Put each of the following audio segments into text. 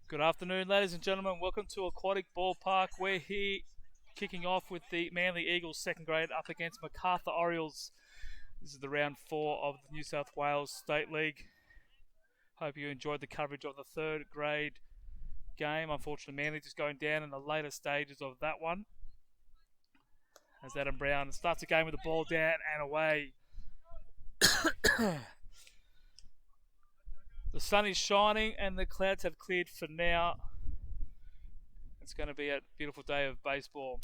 Good afternoon, ladies and gentlemen. Welcome to Aquatic Ballpark. We're here kicking off with the Manly Eagles second grade up against Marcarthur Orioles. This is the round 4 of the New South Wales State League. Hope you enjoyed the coverage of the third grade game. Unfortunately, Manly just going down in the later stages of that one. As Adam Brown starts the game with the ball down and away. The sun is shining and the clouds have cleared for now. It's going to be a beautiful day of baseball.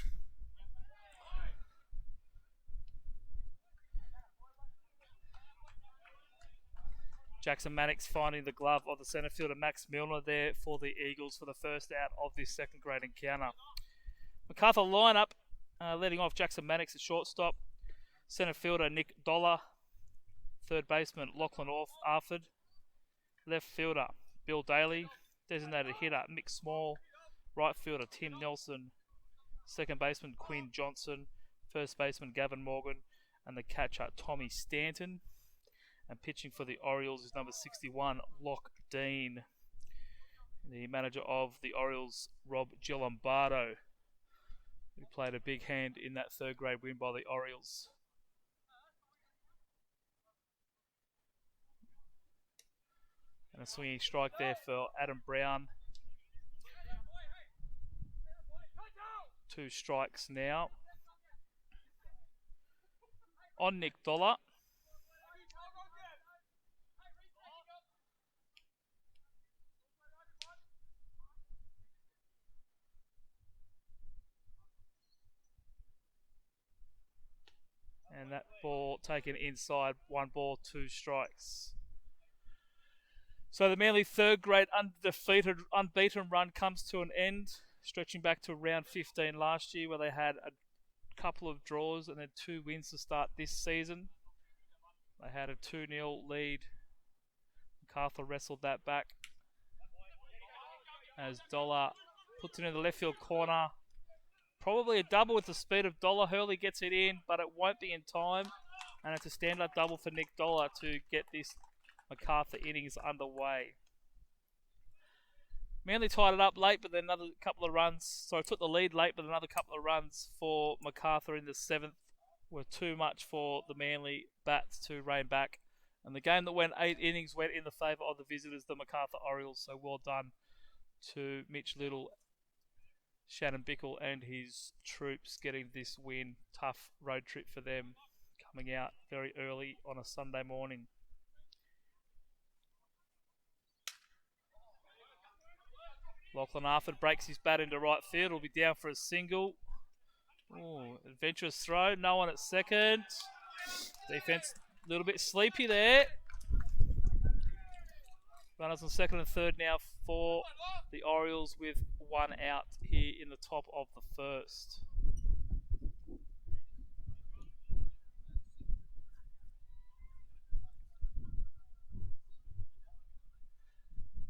Jackson Mannix finding the glove of the centre fielder Max Milner there for the Eagles for the first out of this second grade encounter. Marcarthur lineup leading off Jackson Mannix at shortstop, centre fielder Nick Dollar, third baseman Lachlan Arford, left fielder Bill Daly, designated hitter Mick Small, right fielder Tim Nelson, second baseman Quinn Johnson, first baseman Gavin Morgan, and the catcher Tommy Stanton. And pitching for the Orioles is number 61, Locke Dean. The manager of the Orioles, Rob Gilombardo, who played a big hand in that third grade win by the Orioles. And a swinging strike there for Adam Brown. 2 strikes now. On Nick Dollar. And that ball taken inside, 1 ball, 2 strikes. So the Manly third grade unbeaten run comes to an end, stretching back to round 15 last year where they had a couple of draws and then 2 wins to start this season. They had a 2-0 lead. Marcarthur wrestled that back as Dollar puts it in the left field corner. Probably a double with the speed of Dollar. Hurley gets it in, but it won't be in time. And it's a stand-up double for Nick Dollar to get this Marcarthur innings underway. Manly tied it up late, but then another couple of runs. So it took the lead late, but another couple of runs for Marcarthur in the 7th were too much for the Manly bats to rein back. And the game that went 8 innings went in the favour of the visitors, the Marcarthur Orioles. So well done to Mitch Little, Shannon Bickle and his troops getting this win. Tough road trip for them, coming out very early on a Sunday morning. Lachlan Arford breaks his bat into right field. Will be down for a single. Ooh, adventurous throw. No one at second. Defense a little bit sleepy there. Runners on second and third now for the Orioles with 1 out here in the top of the first.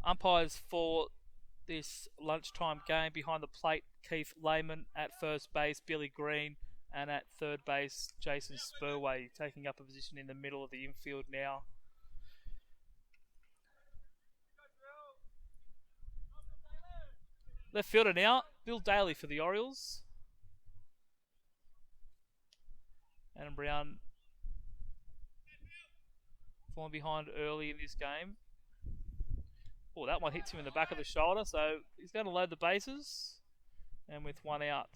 Umpires for this lunchtime game behind the plate, Keith Lehman at first base, Billy Green, and at third base, Jason Spurway, taking up a position in the middle of the infield now. Left fielder now, Bill Daly for the Orioles. Adam Brown falling behind early in this game. Oh, that one hits him in the back of the shoulder, so he's going to load the bases. And with 1 out,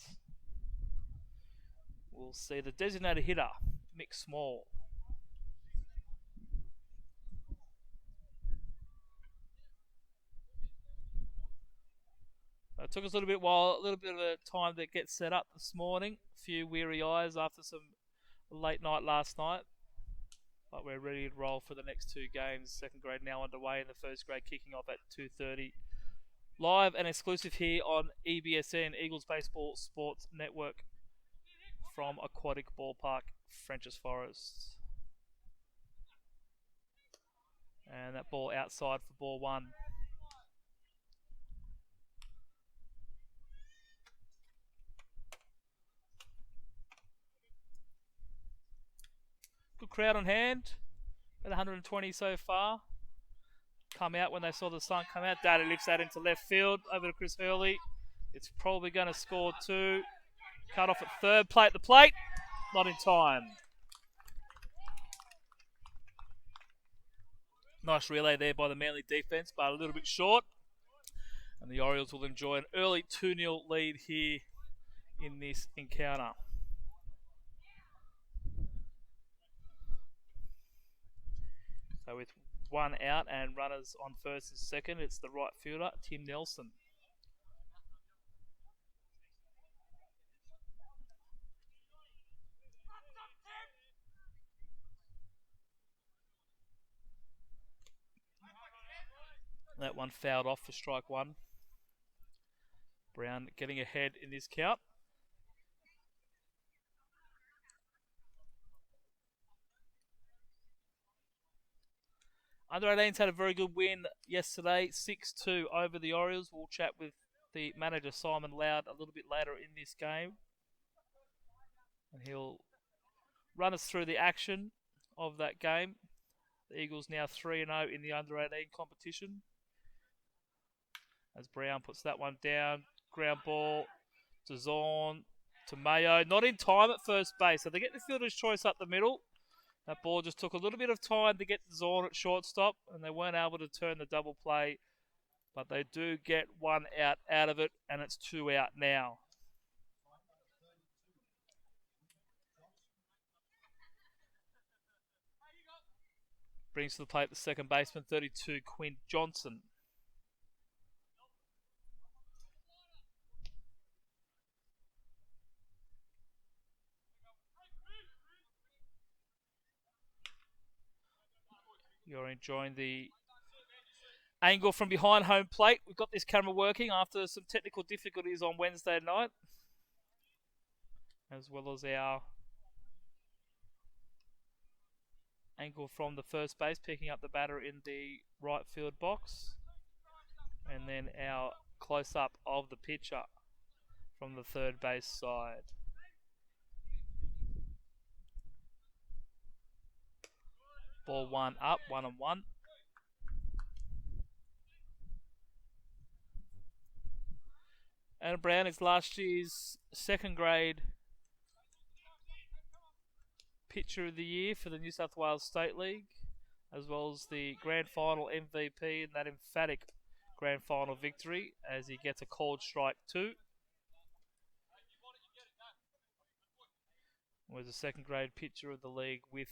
we'll see the designated hitter, Mick Small. It took us a little bit of a time to get set up this morning. A few weary eyes after some late night last night. But we're ready to roll for the next 2 games. Second grade now underway and the first grade kicking off at 2:30. Live and exclusive here on EBSN, Eagles Baseball Sports Network, from Aquatic Ballpark, Frenchs Forest. And that ball outside for ball 1. Good crowd on hand, at 120 so far. come out when they saw the sun come out. Daddy lifts that into left field over to Chris Hurley. It's probably going to score 2. Cut off at third. Plate the plate. Not in time. Nice relay there by the Manly defence, but a little bit short. And the Orioles will enjoy an early 2-0 lead here in this encounter. So with 1 out and runners on first and second, it's the right fielder, Tim Nelson. That one fouled off for strike 1. Brown getting ahead in this count. Under 18s had a very good win yesterday, 6-2 over the Orioles. We'll chat with the manager, Simon Loud, a little bit later in this game. And he'll run us through the action of that game. The Eagles now 3-0 in the under 18 competition. As Brown puts that one down. Ground ball to Zorn, to Mayo. Not in time at first base. So they get the fielder's choice up the middle. That ball just took a little bit of time to get to Zorn at shortstop, and they weren't able to turn the double play. But they do get 1 out of it, and it's 2 out now. Brings to the plate the second baseman, 32, Quinn Johnson. You're enjoying the angle from behind home plate. We've got this camera working after some technical difficulties on Wednesday night, as well as our angle from the first base, picking up the batter in the right field box, and then our close-up of the pitcher from the third base side. Ball 1 up, 1-1. Adam Brown is last year's second grade pitcher of the year for the New South Wales State League, as well as the grand final MVP in that emphatic grand final victory, as he gets a called strike 2. Was a second grade pitcher of the league with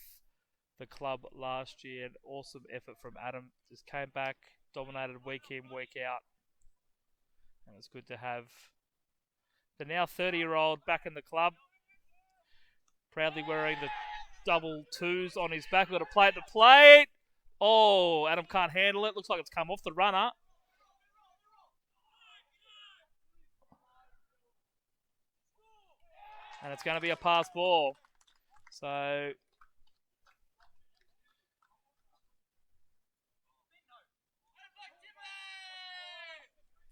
the club last year. An awesome effort from Adam. Just came back, dominated week in, week out. And it's good to have the now 30-year-old back in the club. Proudly wearing the double 2s on his back. Got to play at the plate. Oh, Adam can't handle it. Looks like it's come off the runner. And it's going to be a pass ball. So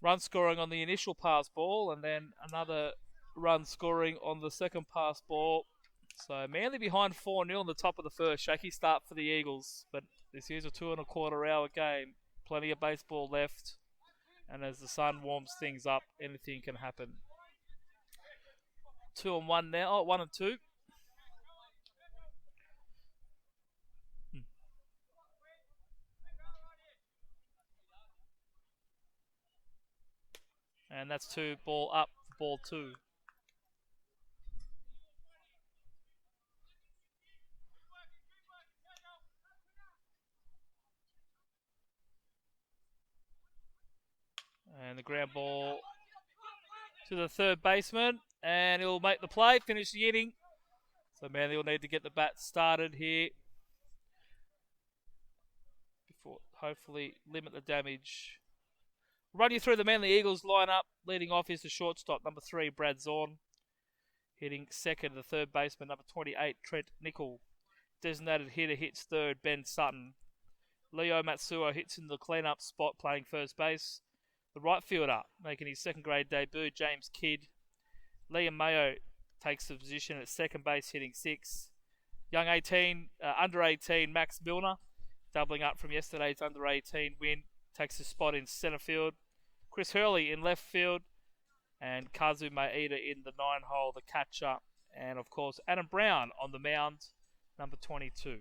run scoring on the initial pass ball, and then another run scoring on the second pass ball. So Manly behind 4-0 in the top of the first. Shaky start for the Eagles, but this is a 2.25 hour game. Plenty of baseball left, and as the sun warms things up, anything can happen. 2-1 now. 1-2. And that's 2, ball up, ball 2. And the ground ball to the third baseman, and he'll make the play, finish the inning. So Manly will need to get the bat started here before hopefully limit the damage. Run you through the Manly Eagles lineup. Leading off is the shortstop, number 3, Brad Zorn. Hitting second, the third baseman, number 28, Trent Nickel. Designated hitter hits third, Ben Sutton. Leo Matsuo hits in the cleanup spot, playing first base. The right fielder, making his second grade debut, James Kidd. Liam Mayo takes the position at second base, hitting 6. Under 18, Max Milner doubling up from yesterday's under-18 win, takes his spot in centre field. Chris Hurley in left field, and Kazu Maeda in the 9-hole, the catcher. And, of course, Adam Brown on the mound, number 22.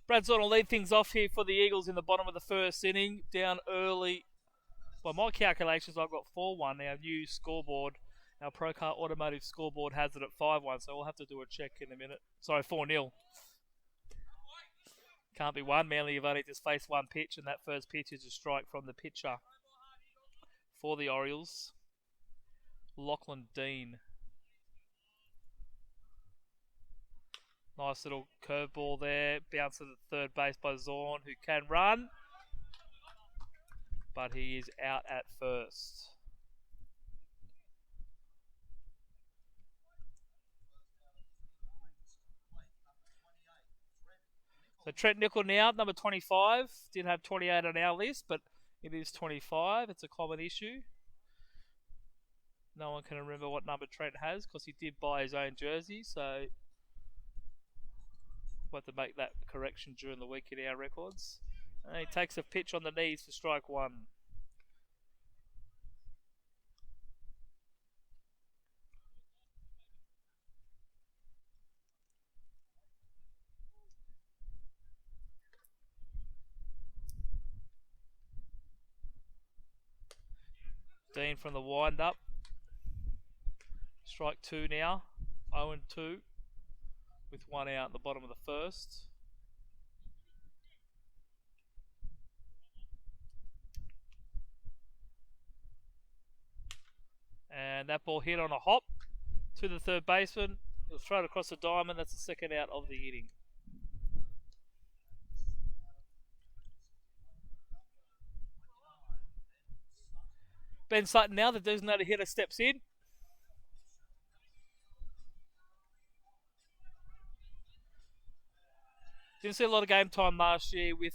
Brad Zorn will lead things off here for the Eagles in the bottom of the first inning. Down early. By my calculations, I've got 4-1. Our new scoreboard, our Procar Automotive scoreboard, has it at 5-1, so we'll have to do a check in a minute. Sorry, 4-0. Can't be one. Manly have only just faced one pitch, and that first pitch is a strike from the pitcher for the Orioles, Lachlan Dean. Nice little curveball there. Bounce to the third base by Zorn, who can run, but he is out at first. So Trent Nickel now, number 25. Did have 28 on our list, but it is 25. It's a common issue. No one can remember what number Trent has because he did buy his own jersey, so we'll have to make that correction during the week in our records. And he takes a pitch on the knees for strike one. Dean from the wind-up. Strike two now. 0-2 with one out in the bottom of the first. And that ball hit on a hop to the third baseman. He'll throw it across the diamond. That's the second out of the inning. Ben Sutton now, the designated hitter, steps in. Didn't see a lot of game time last year with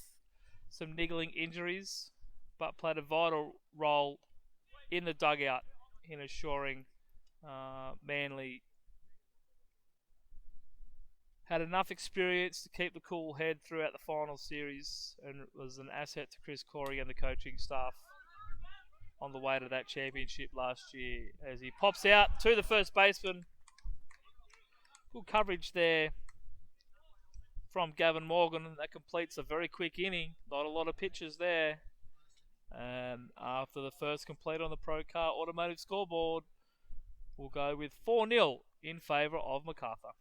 some niggling injuries, but played a vital role in the dugout in assuring Manly had enough experience to keep the cool head throughout the final series, and was an asset to Chris Corey and the coaching staff on the way to that championship last year. As he pops out to the first baseman. Good coverage there from Gavin Morgan. That completes a very quick inning. Not a lot of pitches there. And after the first complete on the Procar Automotive scoreboard, we'll go with 4-0 in favour of Marcarthur.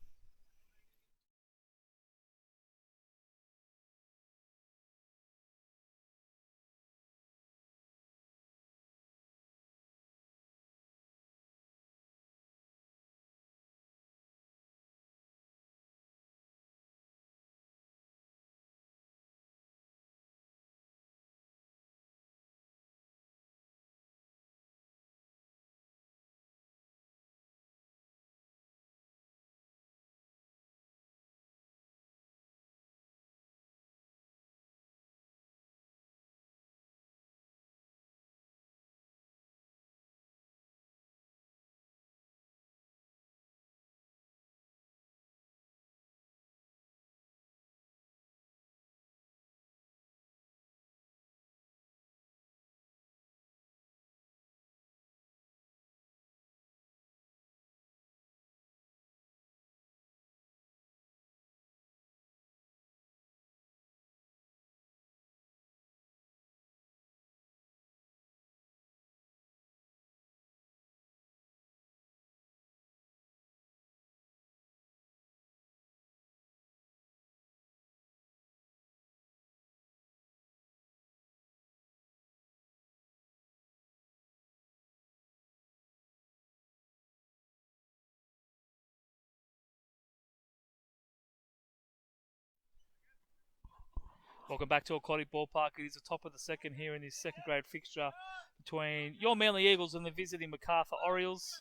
Welcome back to Aquatic Ballpark. It is the top of the second here in this second grade fixture between your Manly Eagles and the visiting Marcarthur Orioles.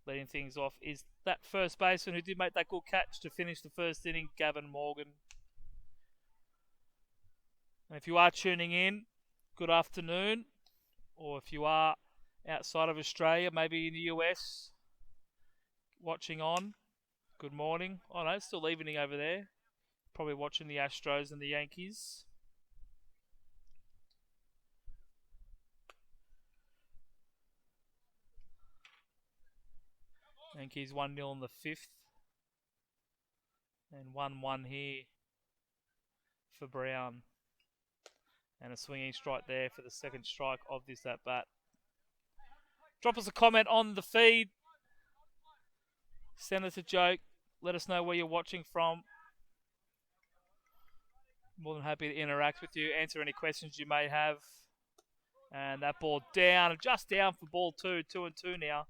Leading things off is that first baseman who did make that good catch to finish the first inning, Gavin Morgan. And if you are tuning in, good afternoon. Or if you are outside of Australia, maybe in the US, watching on, good morning. Oh no, it's still evening over there. Probably watching the Astros and the Yankees. Yankees 1-0 in the fifth. And 1-1 here for Brown. And a swinging strike there for the second strike of this at-bat. Drop us a comment on the feed. Send us a joke. Let us know where you're watching from. More than happy to interact with you, answer any questions you may have. And that ball down, just down for ball 2, 2-2 now.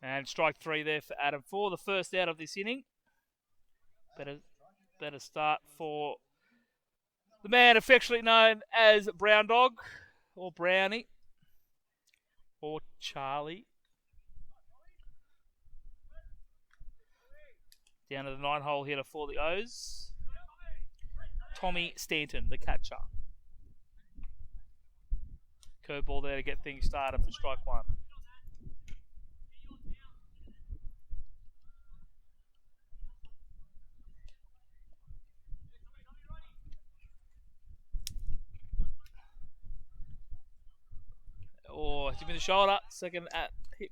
And strike 3 there for Adam for the first out of this inning. Better start for the man affectionately known as Brown Dog, or Brownie, or Charlie. Down to the 9-hole hitter for the O's, Tommy Stanton, the catcher. Curveball there to get things started for strike 1. Or give me the shoulder. Second at hit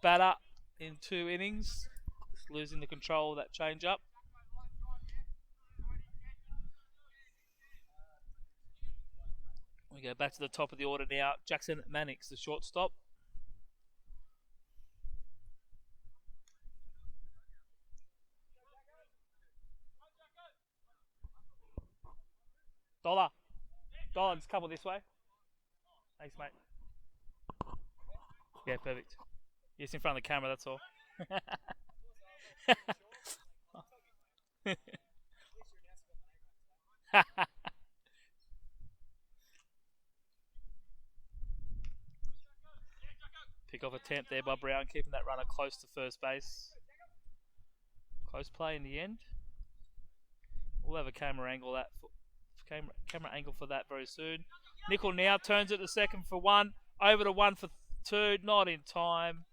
batter in 2 innings. Just losing the control of that change up. We go back to the top of the order now. Jackson Mannix, the shortstop. Dollar, just couple this way. Thanks, mate. Yeah, perfect. Yes, in front of the camera, that's all. Pick off attempt there by Brown, keeping that runner close to first base. Close play in the end. We'll have a camera angle for that very soon. Nickel now turns it to second for 1. Over to 1 for 2. Not in time.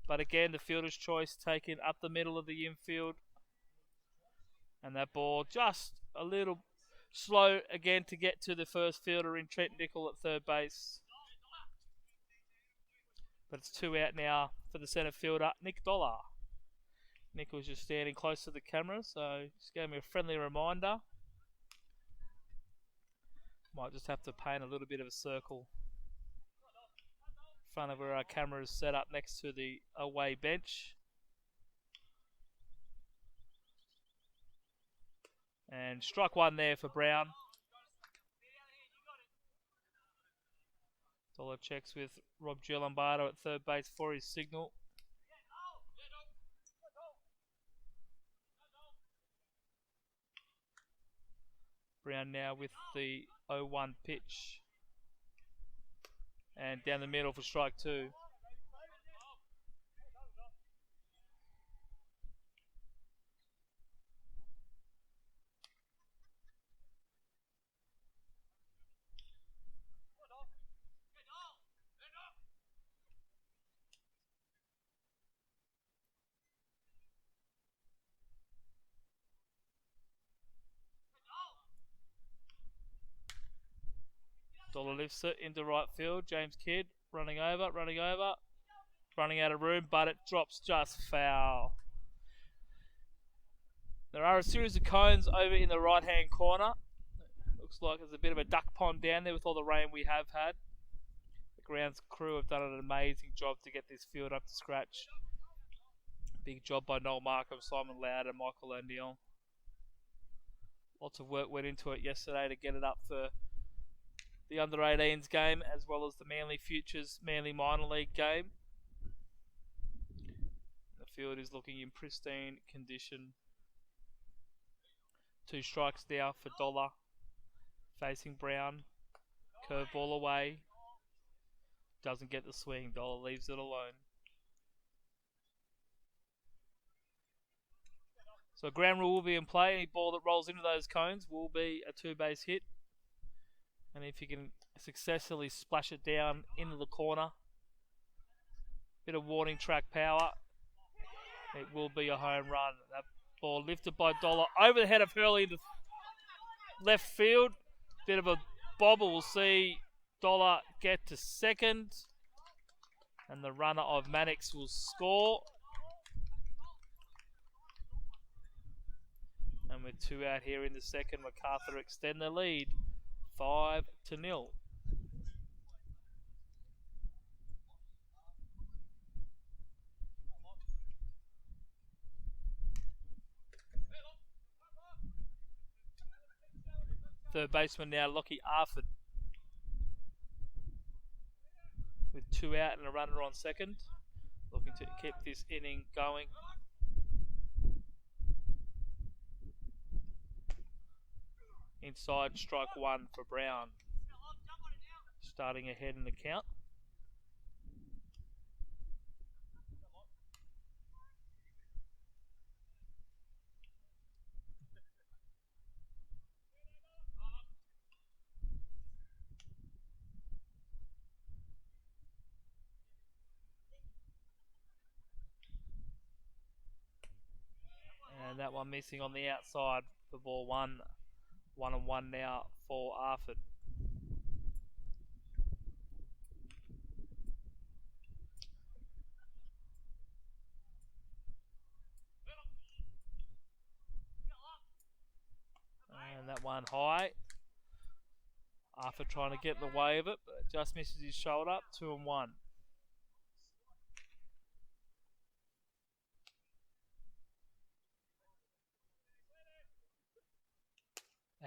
But again, the fielder's choice taken up the middle of the infield. And that ball just a little slow again to get to the first fielder in Trent Nickel at third base. But it's 2 out now for the centre fielder, Nick Dollar. Nickel's just standing close to the camera, so just gave me a friendly reminder. Might just have to paint a little bit of a circle in front of where our camera is set up next to the away bench. And strike 1 there for Brown. Dollar checks with Rob Giambardo at third base for his signal. Brown now with the 0-1 pitch. And down the middle for strike 2. Dollar lifts it into right field. James Kidd running out of room, but it drops just foul. There are a series of cones over in the right-hand corner. Looks like there's a bit of a duck pond down there with all the rain we have had. The grounds crew have done an amazing job to get this field up to scratch. Big job by Noel Markham, Simon Loud and Michael O'Neill. Lots of work went into it yesterday to get it up for the under-18s game as well as the Manly Futures Manly Minor League game. The field is looking in pristine condition. 2 strikes now for Dollar. Facing Brown. Curve ball away. Doesn't get the swing. Dollar leaves it alone. So ground rule will be in play. Any ball that rolls into those cones will be a 2-base hit. And if you can successfully splash it down into the corner, bit of warning track power, it will be a home run. That ball lifted by Dollar over the head of Hurley into left field. Bit of a bobble. We'll see Dollar get to second. And the runner of Mannix will score. And with 2 out here in the second, Marcarthur extend the lead 5-0. Third baseman now, Lockie Arford. With 2 out and a runner on second. Looking to keep this inning going. Inside strike 1 for Brown. Starting ahead in the count. And that one missing on the outside for ball 1. 1-1 now for Arford. And that one high. Arford trying to get in the way of it, but it just misses his shoulder. 2-1.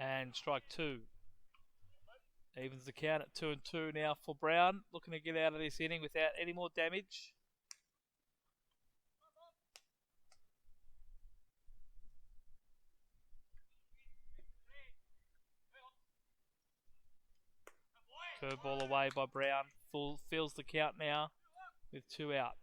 And strike 2. Evens the count at 2-2 now for Brown. Looking to get out of this inning without any more damage. Curveball away by Brown. Fills the count now with 2 out.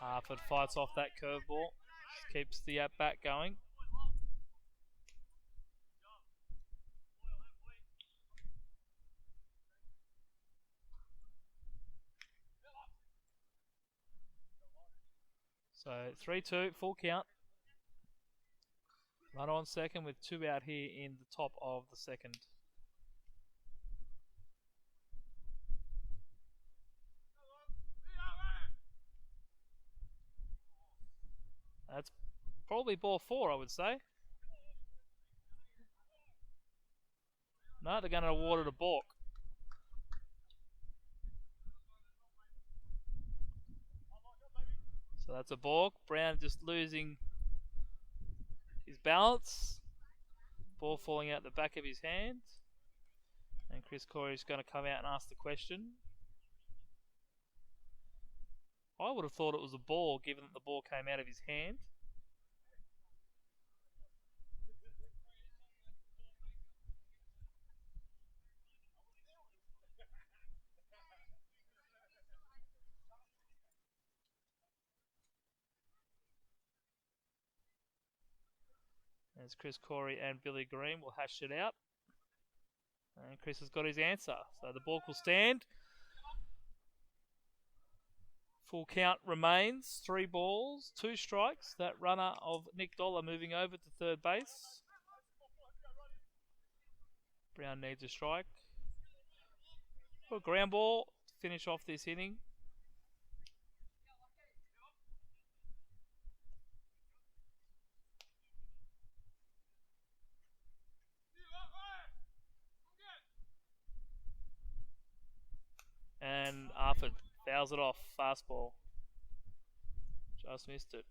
Harford fights off that curveball. Keeps the at-bat going. So 3-2, full count. Runner on second with 2 out here in the top of the second. That's probably ball 4, I would say. No, they're going to award it a balk. So that's a balk. Brown just losing his balance. Ball falling out the back of his hand. And Chris Corey's going to come out and ask the question. I would have thought it was a ball, given that the ball came out of his hand. As Chris Corey and Billy Green will hash it out. And Chris has got his answer. So the ball will stand. Full count remains. 3 balls, 2 strikes. That runner of Nick Dollar moving over to third base. Brown needs a strike. A ground ball to finish off this inning. Crawford fouls it off. Fastball. Just missed it.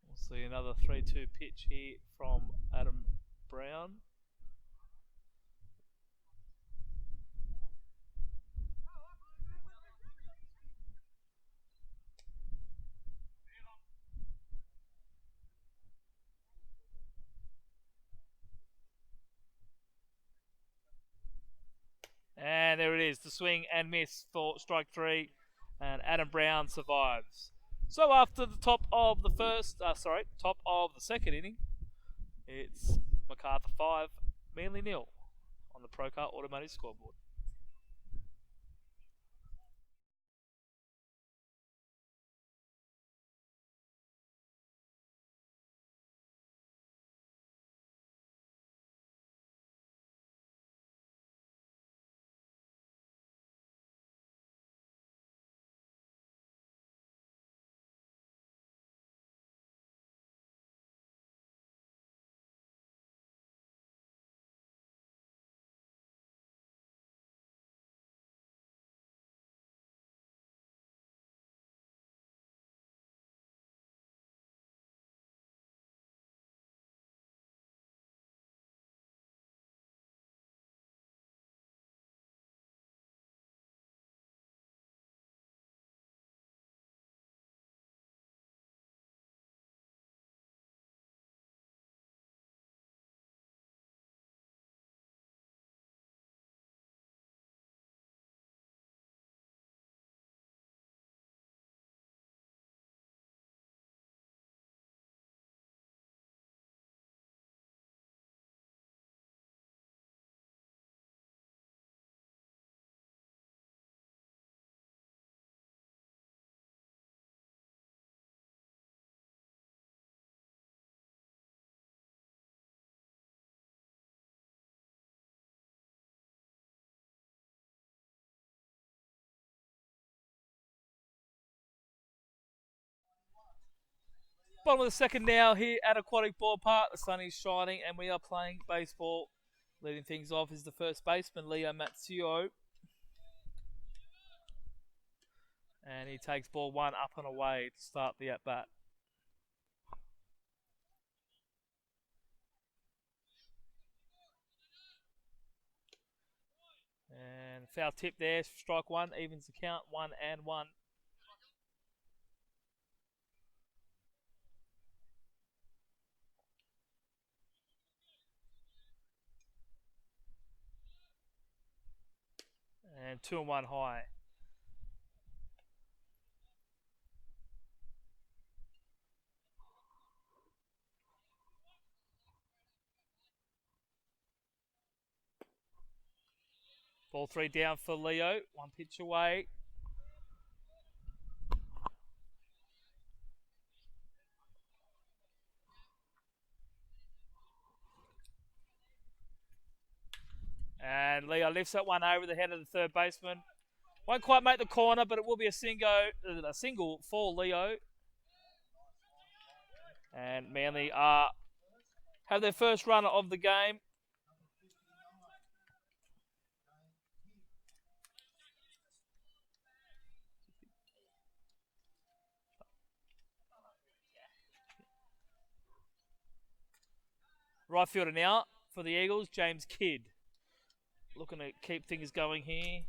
We'll see another 3-2 pitch here from Adam Brown. And there it is, the swing and miss for strike 3, and Adam Brown survives. So after the top of the second inning, it's Marcarthur 5, Manly 0 on the Procar Automotive scoreboard. Bottom of the second now here at Aquatic Ballpark. The sun is shining and we are playing baseball. Leading things off is the first baseman, Leo Matsuo. And he takes ball 1 up and away to start the at-bat. And foul tip there, strike 1, evens the count, 1-1. And 2-1 high. Ball 3 down for Leo. 1 pitch away. And Leo lifts that one over the head of the third baseman. Won't quite make the corner, but it will be a single for Leo. And Manly have their first runner of the game. Right fielder now for the Eagles, James Kidd. Looking to keep things going here.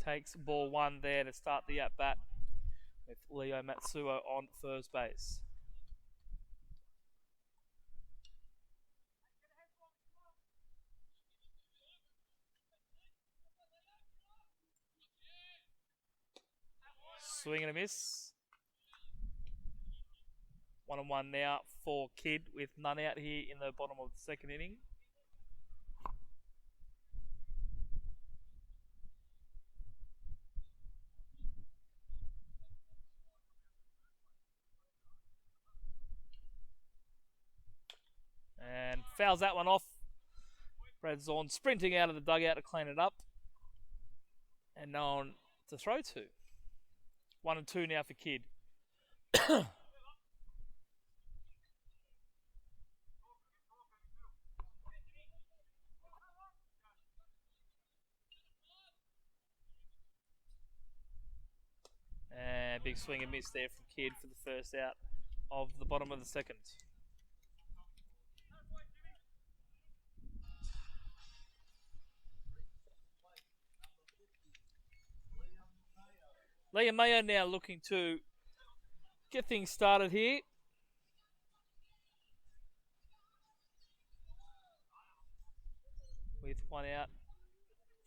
Takes ball 1 there to start the at-bat with Leo Matsuo on first base. Swing and a miss. 1-1 now for Kidd with none out here in the bottom of the second inning. And fouls that one off. Brad Zorn sprinting out of the dugout to clean it up. And no one to throw to. 1 and 2 now for Kidd. And big swing and miss there from Kidd for the first out of the bottom of the second. Liam Mayo now looking to get things started here. With one out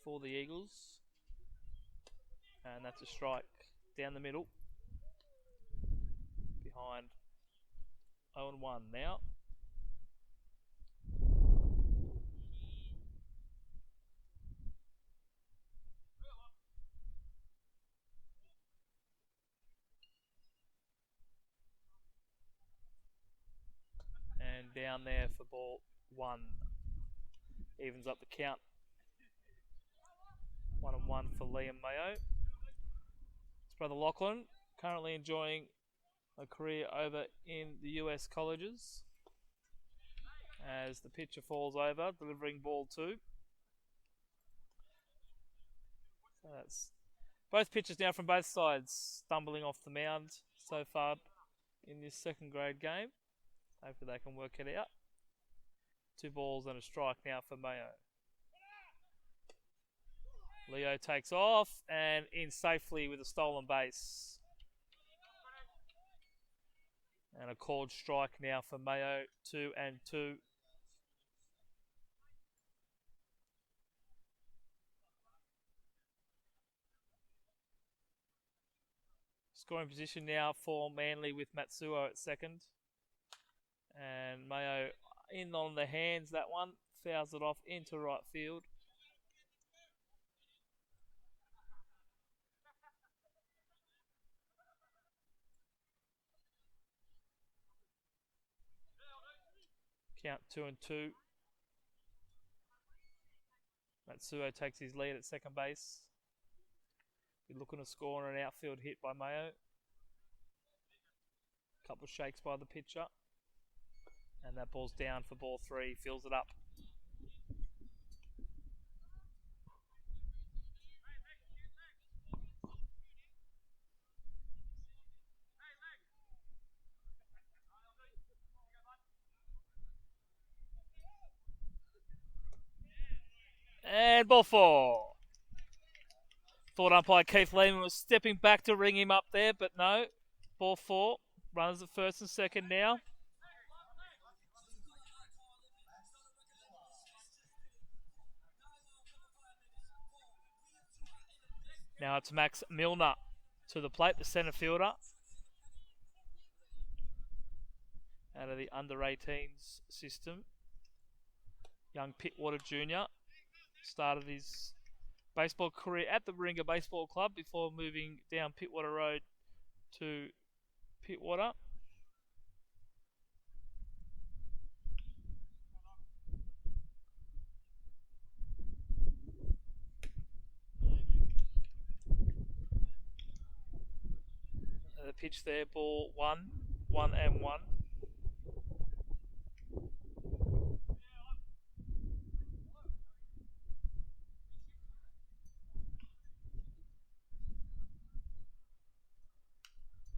for the Eagles. And that's a strike down the middle. Behind 0-1 now. And down there for ball 1. Evens up the count. 1 and 1 for Liam Mayo. His brother Lachlan currently enjoying a career over in the US colleges. As the pitcher falls over, delivering ball 2. So that's both pitchers now from both sides stumbling off the mound so far in this second grade game. Hopefully they can work it out. 2 balls and a strike now for Mayo. Leo takes off and in safely with a stolen base. And a called strike now for Mayo, 2 and 2. Scoring position now for Manly with Matsuo at second. And Mayo in on the hands, that one. Fouls it off into right field. Count 2 and 2. Matsuo takes his lead at second base. We're looking to score on an outfield hit by Mayo. Couple of shakes by the pitcher. And that ball's down for ball 3. Fills it up. And ball 4. Thought umpire Keith Lehman was stepping back to ring him up there, but no. Ball 4. Runners at first and second now. Now it's Max Milner to the plate, the centre fielder. Out of the under-18s system. Young Pittwater Jr. started his baseball career at the Warringah Baseball Club before moving down Pittwater Road to Pittwater. The pitch there, ball 1, 1 and 1.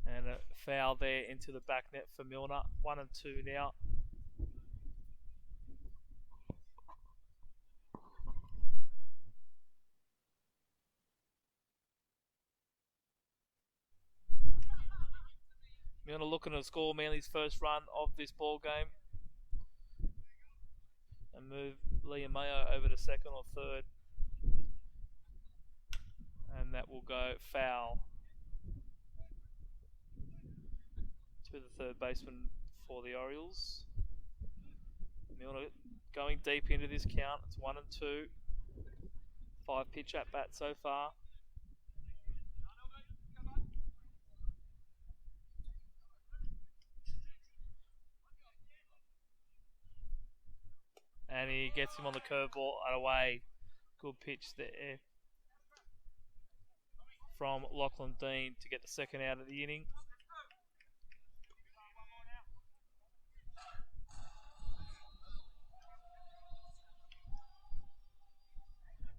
And a foul there into the back net for Milner. 1 and 2 now. Milner looking to score Manly's first run of this ball game. And move Liam Mayo over to second or third. And that will go foul to the third baseman for the Orioles. Milner going deep into this count. It's 1 and 2. 5 pitch at bat so far. And he gets him on the curveball and away. Good pitch there from Lachlan Dean to get the second out of the inning.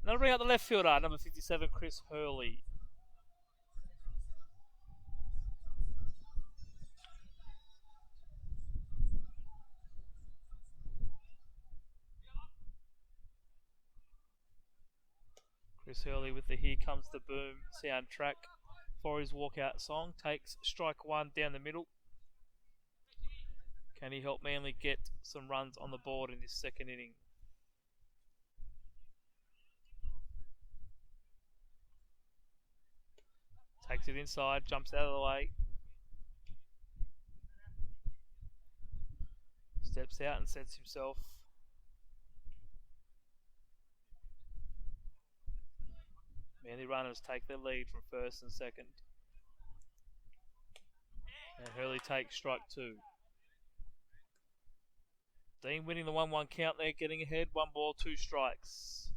Now bring out the left fielder, number 57, Chris Hurley. Chris Hurley with the Here Comes the Boom soundtrack for his walkout song. Takes strike one down the middle. Can he help Manly get some runs on the board in this second inning? Takes it inside, jumps out of the way. Steps out and sets himself. Manly runners take their lead from first and second. And Hurley takes strike two. Dean winning the 1-1 count there, getting ahead. 1 ball, 2 strikes.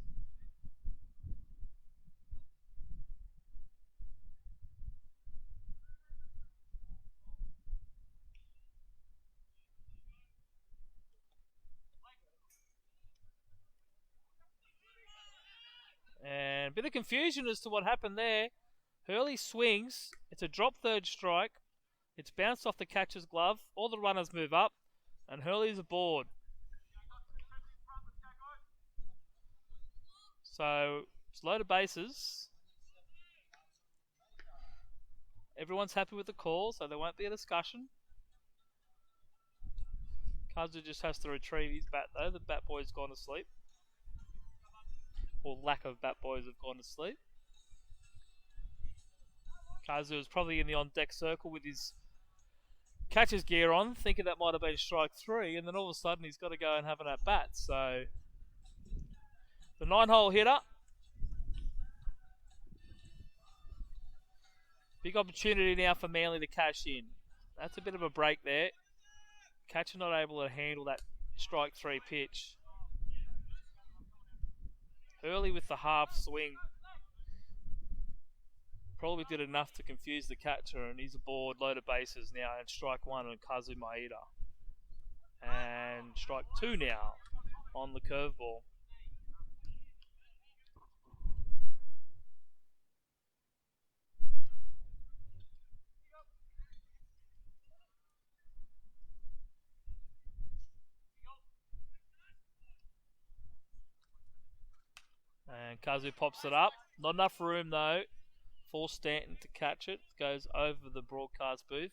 And a bit of confusion as to what happened there. Hurley swings. It's a drop third strike. It's bounced off the catcher's glove. All the runners move up. And Hurley's aboard. So, it's loaded bases. Everyone's happy with the call, so there won't be a discussion. Kazu just has to retrieve his bat, though. The bat boy's gone to sleep. Or lack of bat boys have gone to sleep. Kazu is probably in the on-deck circle with his catcher's gear on, thinking that might have been strike three, and then all of a sudden he's got to go and have an at-bat. So, the 9-hole hitter. Big opportunity now for Manly to cash in. That's a bit of a break there. Catcher not able to handle that strike three pitch. Hurley with the half swing probably did enough to confuse the catcher, and he's aboard, loaded bases now, and strike one on Kazu Maeda. And strike two now on the curveball. And Kazu pops it up. Not enough room though for Stanton to catch it. Goes over the broadcast booth.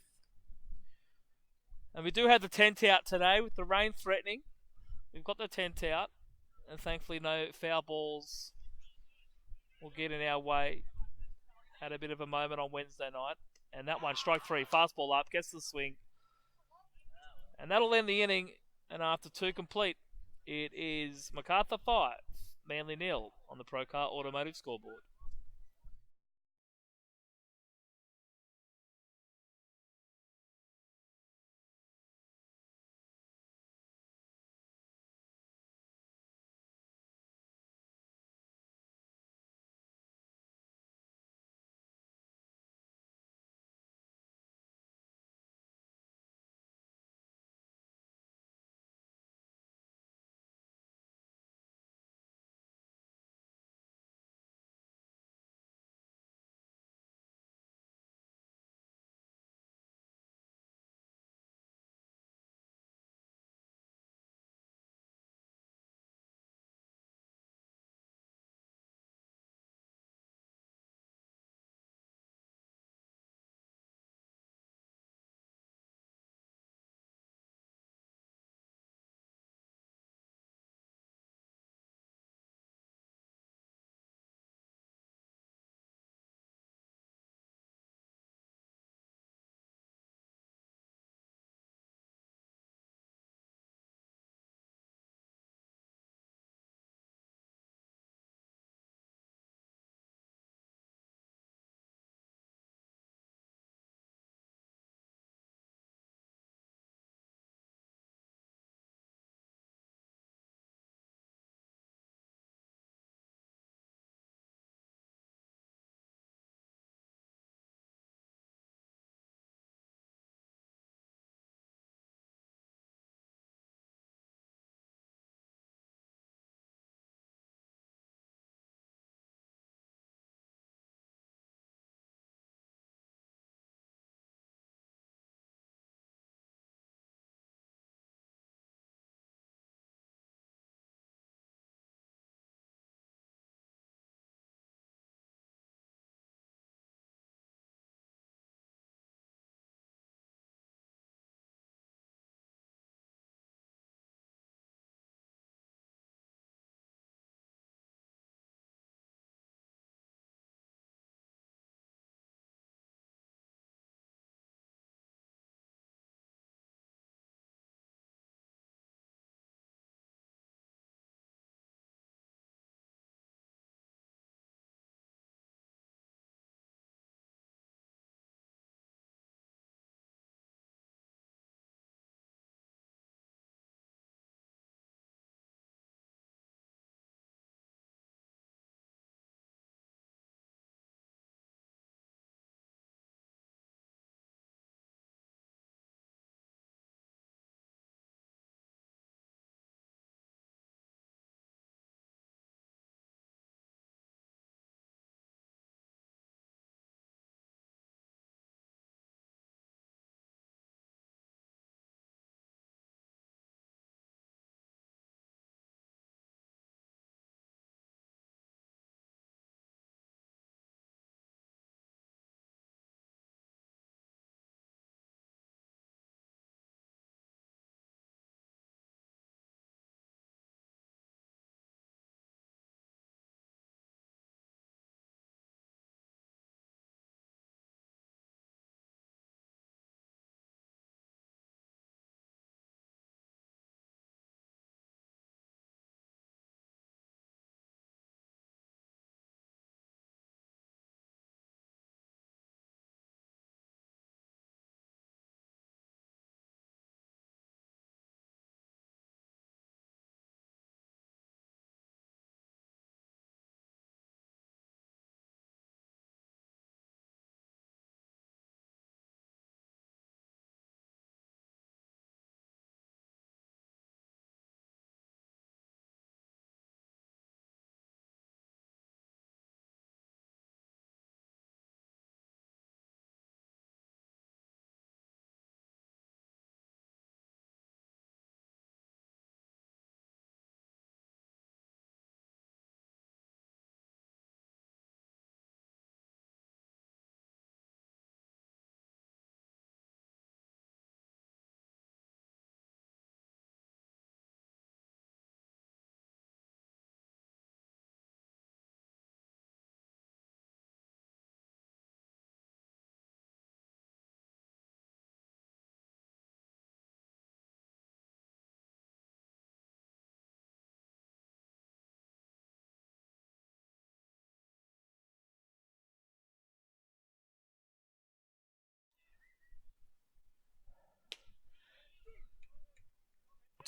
And we do have the tent out today with the rain threatening. We've got the tent out. And thankfully no foul balls will get in our way. Had a bit of a moment on Wednesday night. And that one, strike three. Fastball up, gets the swing. And that'll end the inning. And after two complete, it is Marcarthur 5, Manly 0 on the Procar Automotive scoreboard.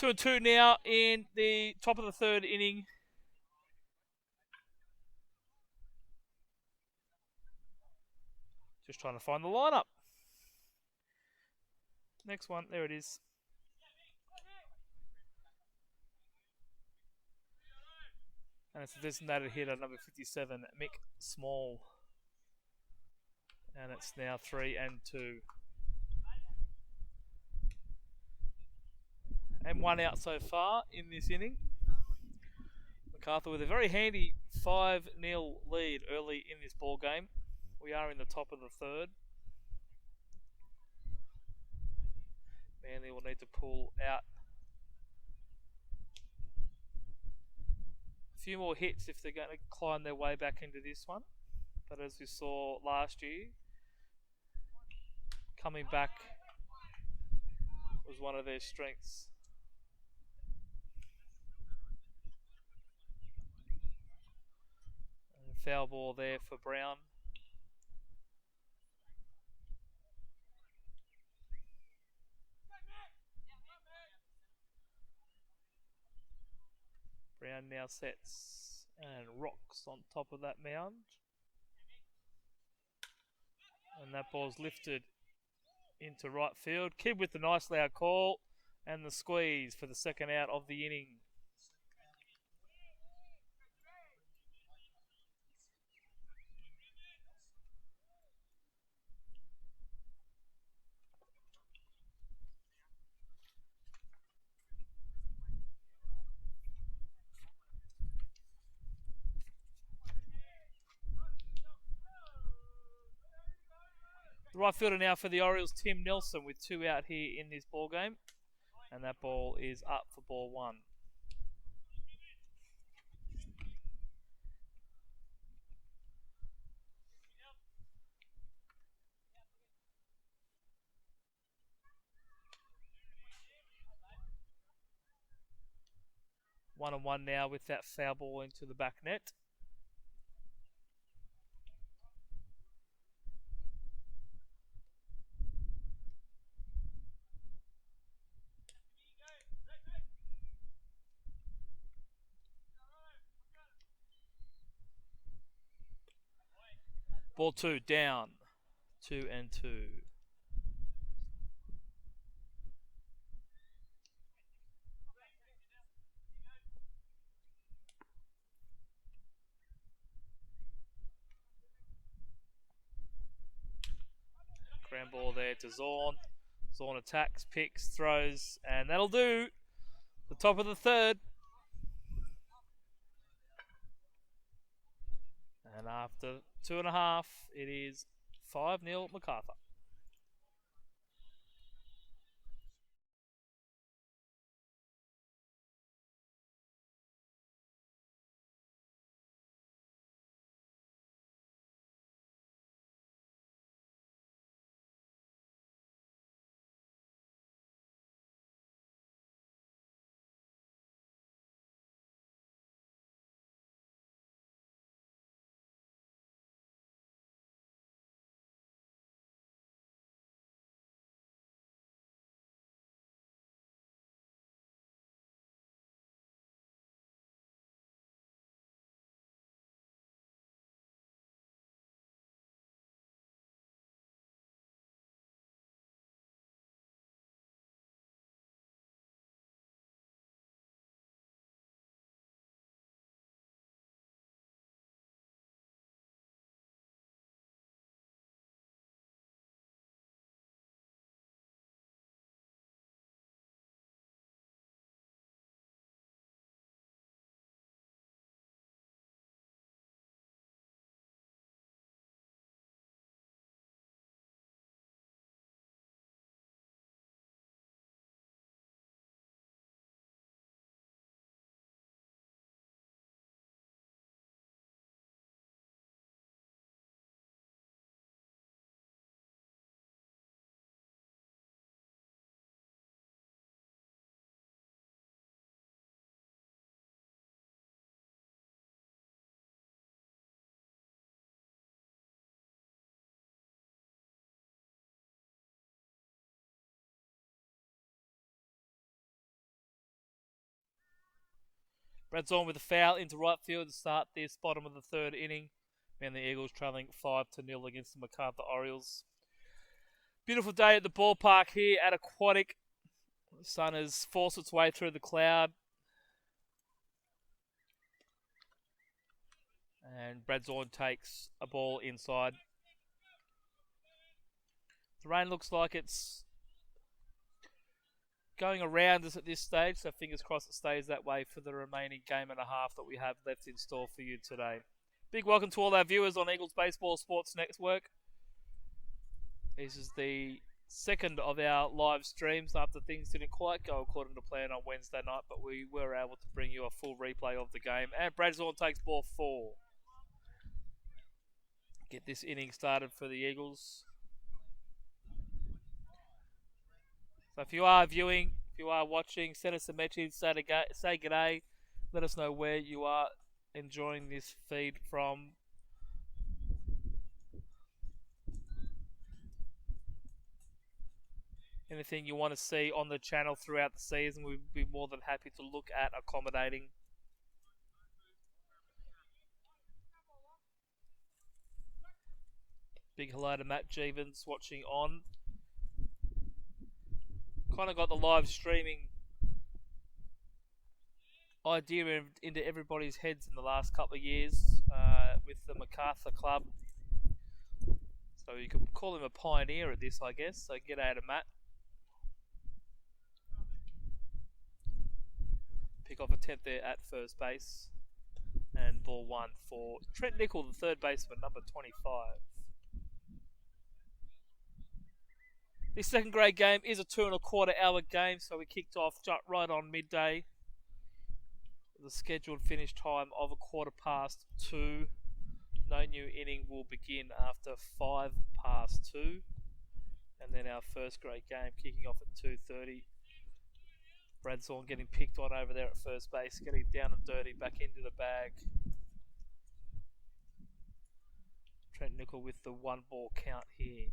2-2 now in the top of the third inning. Just trying to find the lineup. Next one, there it is. And it's a designated hitter, number 57, Mick Small. And it's now 3-2. And one out so far in this inning. Marcarthur with a very handy 5-0 lead early in this ball game. We are in the top of the third. Manly will need to pull out a few more hits if they're going to climb their way back into this one. But as we saw last year, coming back was one of their strengths. And a foul ball there for Brown. Brown now sets and rocks on top of that mound. And that ball's lifted into right field. Kidd with the nice loud call and the squeeze for the second out of the inning. The right fielder now for the Orioles, Tim Nelson, with 2 out here in this ball game. And that ball is up for ball 1. One and one now with that foul ball into the back net. Ball 2 down. 2-2. Ground ball there to Zorn. Zorn attacks, picks, throws, and that'll do. The top of the third. And after 2.5, it is 5-0 Marcarthur. Brad's on with a foul into right field to start this bottom of the third inning. And the Eagles travelling 5-0 against the Marcarthur Orioles. Beautiful day at the ballpark here at Aquatic. The sun has forced its way through the cloud. And Bradzorn takes a ball inside. The rain looks like it's going around us at this stage, so fingers crossed it stays that way for the remaining game and a half that we have left in store for you today. Big welcome to all our viewers on Eagles Baseball Sports Network. This is the second of our live streams after things didn't quite go according to plan on Wednesday night, but we were able to bring you a full replay of the game. And Bradzorn takes ball 4. Get this inning started for the Eagles. So if you are viewing, if you are watching, send us a message, say g'day, let us know where you are enjoying this feed from. Anything you want to see on the channel throughout the season, we'd be more than happy to look at accommodating. Big hello to Matt Jeevens watching on. Kind of got the live streaming idea into everybody's heads in the last couple of years with the Marcarthur club. So you could call him a pioneer at this, I guess. So g'day to Matt. Pick off attempt there at first base. And ball 1 for Trent Nickel, the third baseman, number 25. This second grade game is a 2.25 hour game, so we kicked off right on midday. The scheduled finish time of 2:15. No new inning will begin after 2:05. And then our first grade game kicking off at 2:30. Bradzorn getting picked on over there at first base, getting down and dirty, back into the bag. Trent Nickel with the 1-ball count here.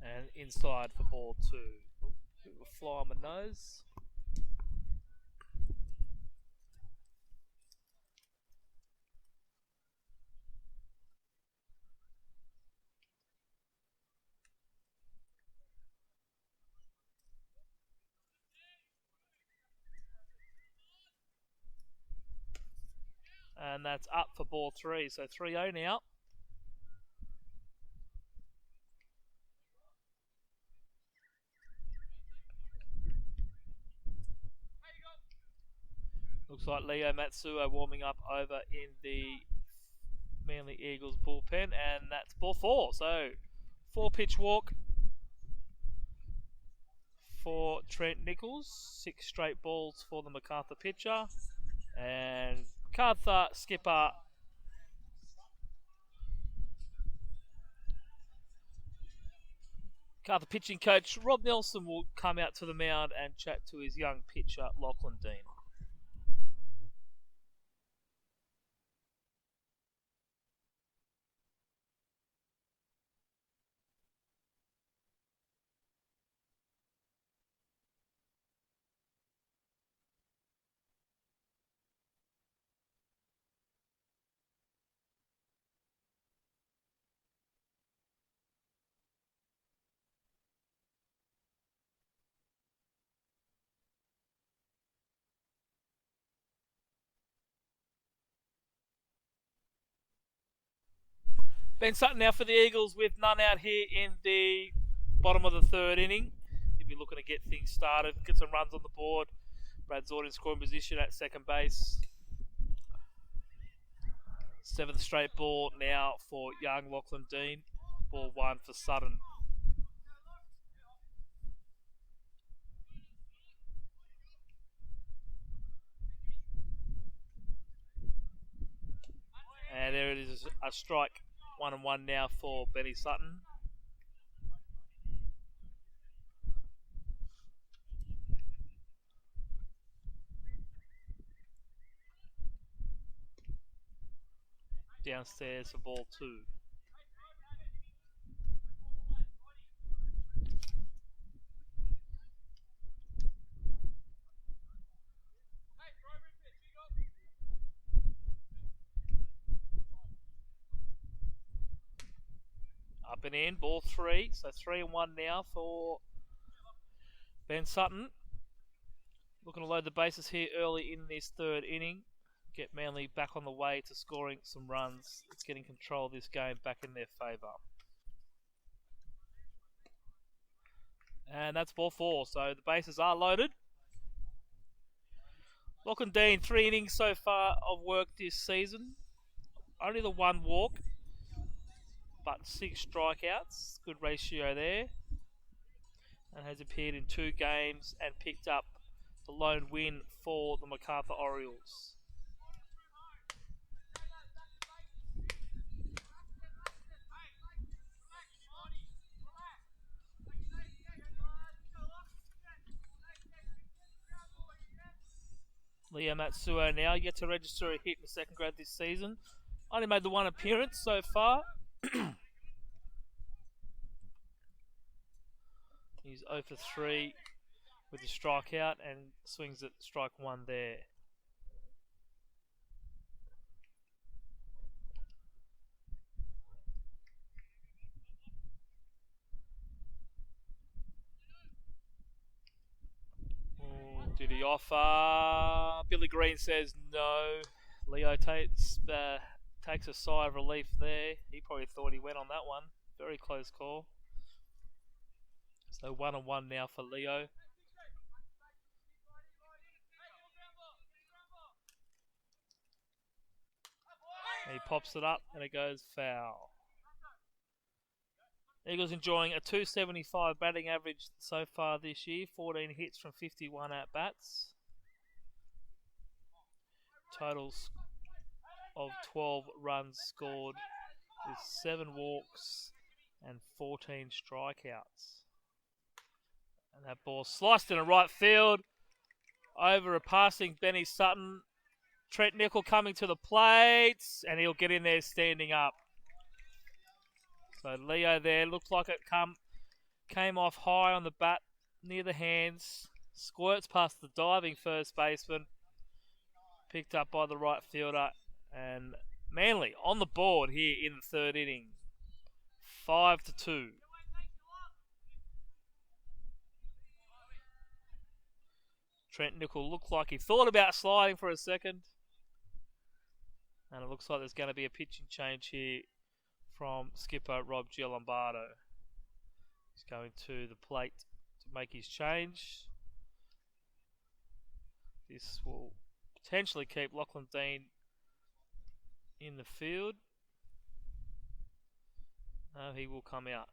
And inside for ball 2. Bit of a fly on my nose. And that's up for ball 3. So 3-0 now. Looks like Leo Matsuo warming up over in the Manly Eagles bullpen, and that's ball 4. So 4-pitch walk for Trent Nichols. 6 straight balls for the Marcarthur pitcher. And Marcarthur skipper Marcarthur pitching coach Rob Nelson will come out to the mound and chat to his young pitcher Lachlan Dean. Ben Sutton now for the Eagles with none out here in the bottom of the third inning. He'll be looking to get things started, get some runs on the board. Bradzorn in scoring position at second base. 7th straight ball now for young Lachlan Dean. Ball 1 for Sutton. And there it is, a strike. 1-1 now for Benny Sutton. Downstairs for ball 2. and in. Ball 3. So 3-1 now for Ben Sutton. Looking to load the bases here early in this third inning. Get Manly back on the way to scoring some runs. It's getting control of this game back in their favour. And that's ball 4. So the bases are loaded. Lachlan Dean, 3 innings so far of work this season. Only the 1 walk, but 6 strikeouts. Good ratio there. And has appeared in 2 games and picked up the lone win for the Marcarthur Orioles. Leo Matsuo now yet to register a hit in the second grade this season. Only made the 1 appearance so far. He's 0 for 3 with his strikeout and swings at strike 1 there. Did he offer? Billy Green says no. Leo takes a sigh of relief there. He probably thought he went on that one. Very close call. So 1-1 now for Leo. And he pops it up and it goes foul. Eagles enjoying a 275 batting average so far this year. 14 hits from 51 at-bats. Totals of 12 runs scored with 7 walks and 14 strikeouts. And that ball sliced in a right field. Over a passing Benny Sutton. Trent Nickel coming to the plate. And he'll get in there standing up. So Leo there, looked like it came off high on the bat, near the hands. Squirts past the diving first baseman. Picked up by the right fielder. And Manly on the board here in the third inning. 5-2. Trent Nickel looked like he thought about sliding for a second. And it looks like there's going to be a pitching change here from skipper Rob Giolombardo. He's going to the plate to make his change. This will potentially keep Lachlan Dean in the field. No, he will come out.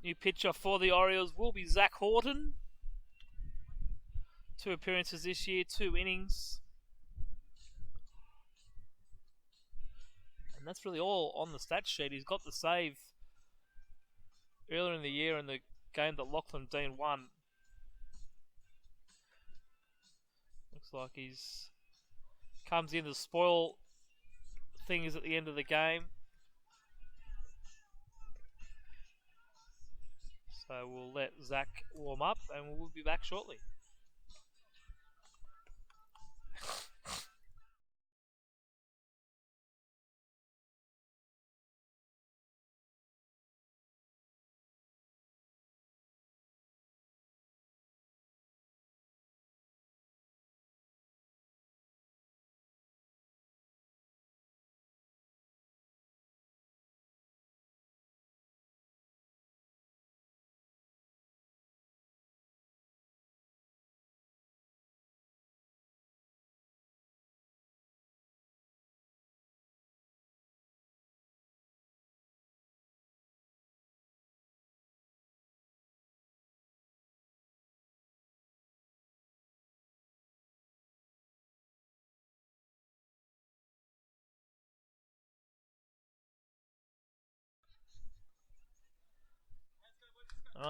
New pitcher for the Orioles will be Zach Horton. 2 appearances this year, 2 innings. And that's really all on the stat sheet. He's got the save earlier in the year in the game that Lachlan Dean won. Looks like he's comes in to spoil things at the end of the game. So we'll let Zach warm up and we'll be back shortly.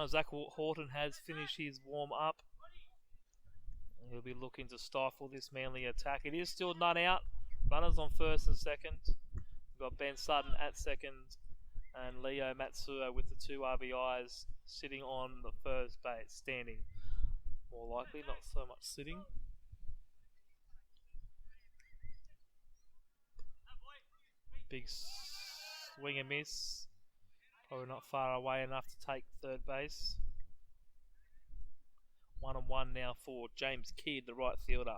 Zach Horton has finished his warm up. He'll be looking to stifle this Manly attack. It is still none out. Runners on first and second. We've got Ben Sutton at second And Leo Matsuo with the 2 RBIs sitting on the first base, standing. More likely, not so much sitting. Big swing and miss. Probably not far away enough to take third base. 1-1 now for James Kidd, the right fielder.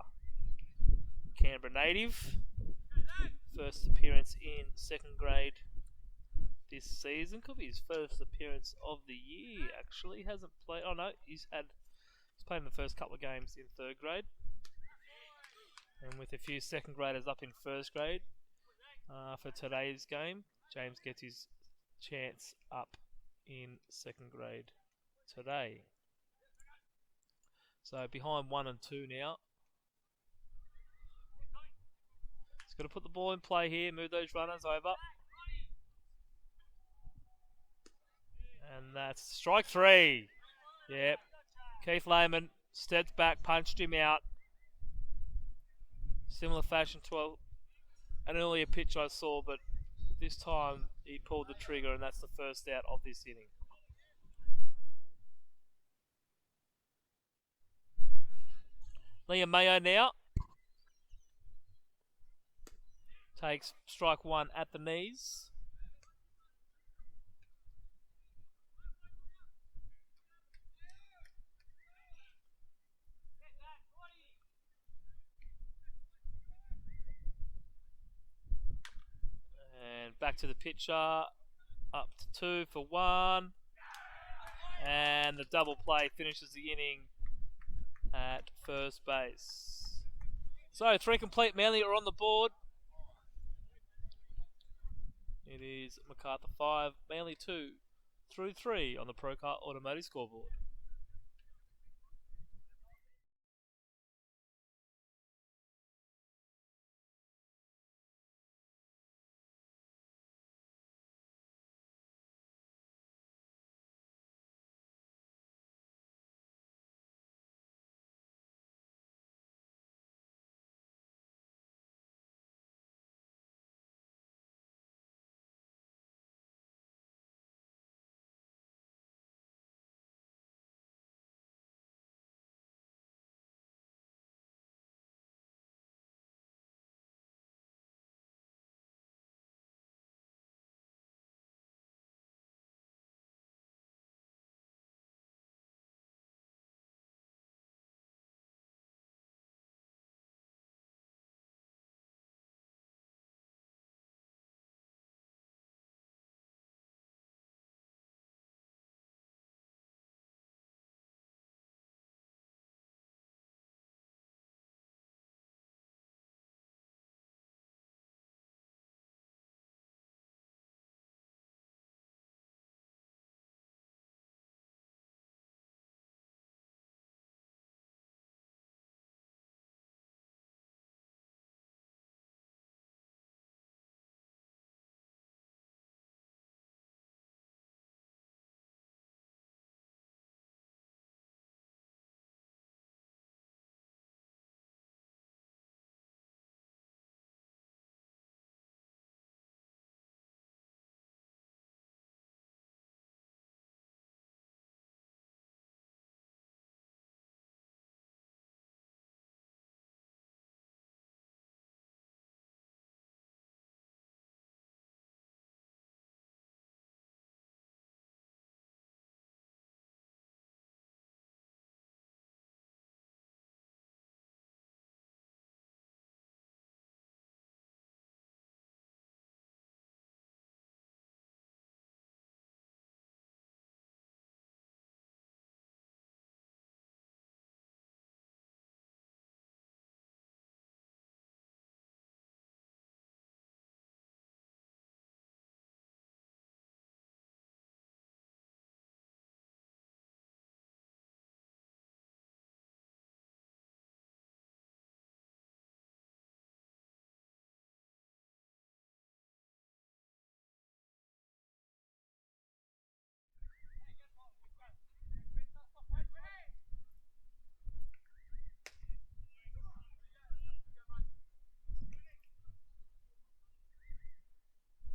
Canberra native. First appearance in second grade this season. Could be his first appearance of the year, actually. Hasn't played. Oh no, he's played in the first couple of games in third grade. And with a few second graders up in first grade for today's game, James gets his chance up in second grade today. So behind 1 and 2 now. He's got to put the ball in play here, move those runners over. And that's strike 3. Yep. Keith Lehman stepped back, punched him out. Similar fashion to an earlier pitch I saw, but this time he pulled the trigger, and that's the first out of this inning. Liam Mayo now takes strike 1 at the knees. And back to the pitcher, up to 2 for 1. And the double play finishes the inning at first base. So 3 complete. Manly are on the board. It is Marcarthur 5, Manly 2, through 3 on the Procar Automotive scoreboard.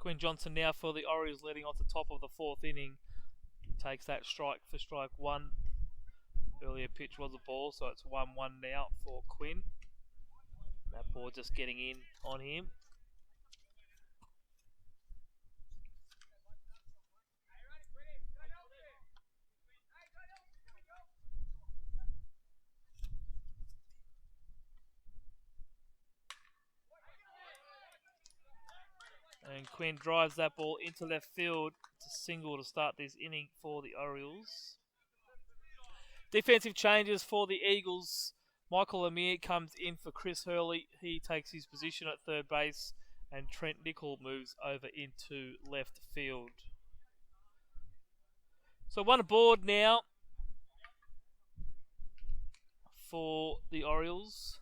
Quinn Johnson now for the Orioles, leading off the top of the 4th inning. Takes that strike for strike 1. Earlier pitch was a ball, so it's 1-1 now for Quinn. That ball just getting in on him. And Quinn drives that ball into left field. It's a single to start this inning for the Orioles. Defensive changes for the Eagles. Michael Amir comes in for Chris Hurley. He takes his position at third base. And Trent Nickel moves over into left field. So one aboard now for the Orioles.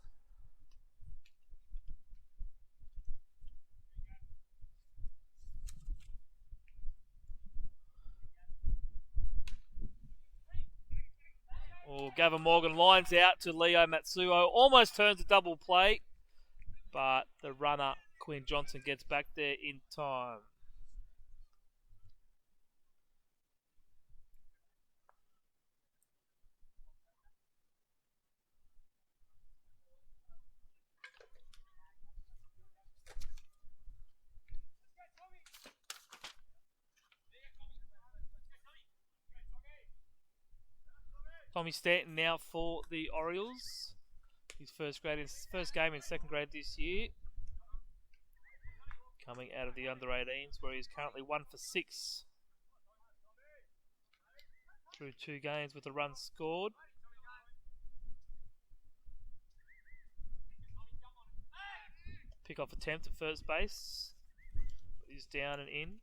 Oh, Gavin Morgan lines out to Leo Matsuo. Almost turns a double play. But the runner, Quinn Johnson, gets back there in time. Tommy Stanton now for the Orioles. His first game in second grade this year. Coming out of the under-18s, where he's currently 1 for 6 through 2 games with a run scored. Pick-off attempt at first base. He's down and in.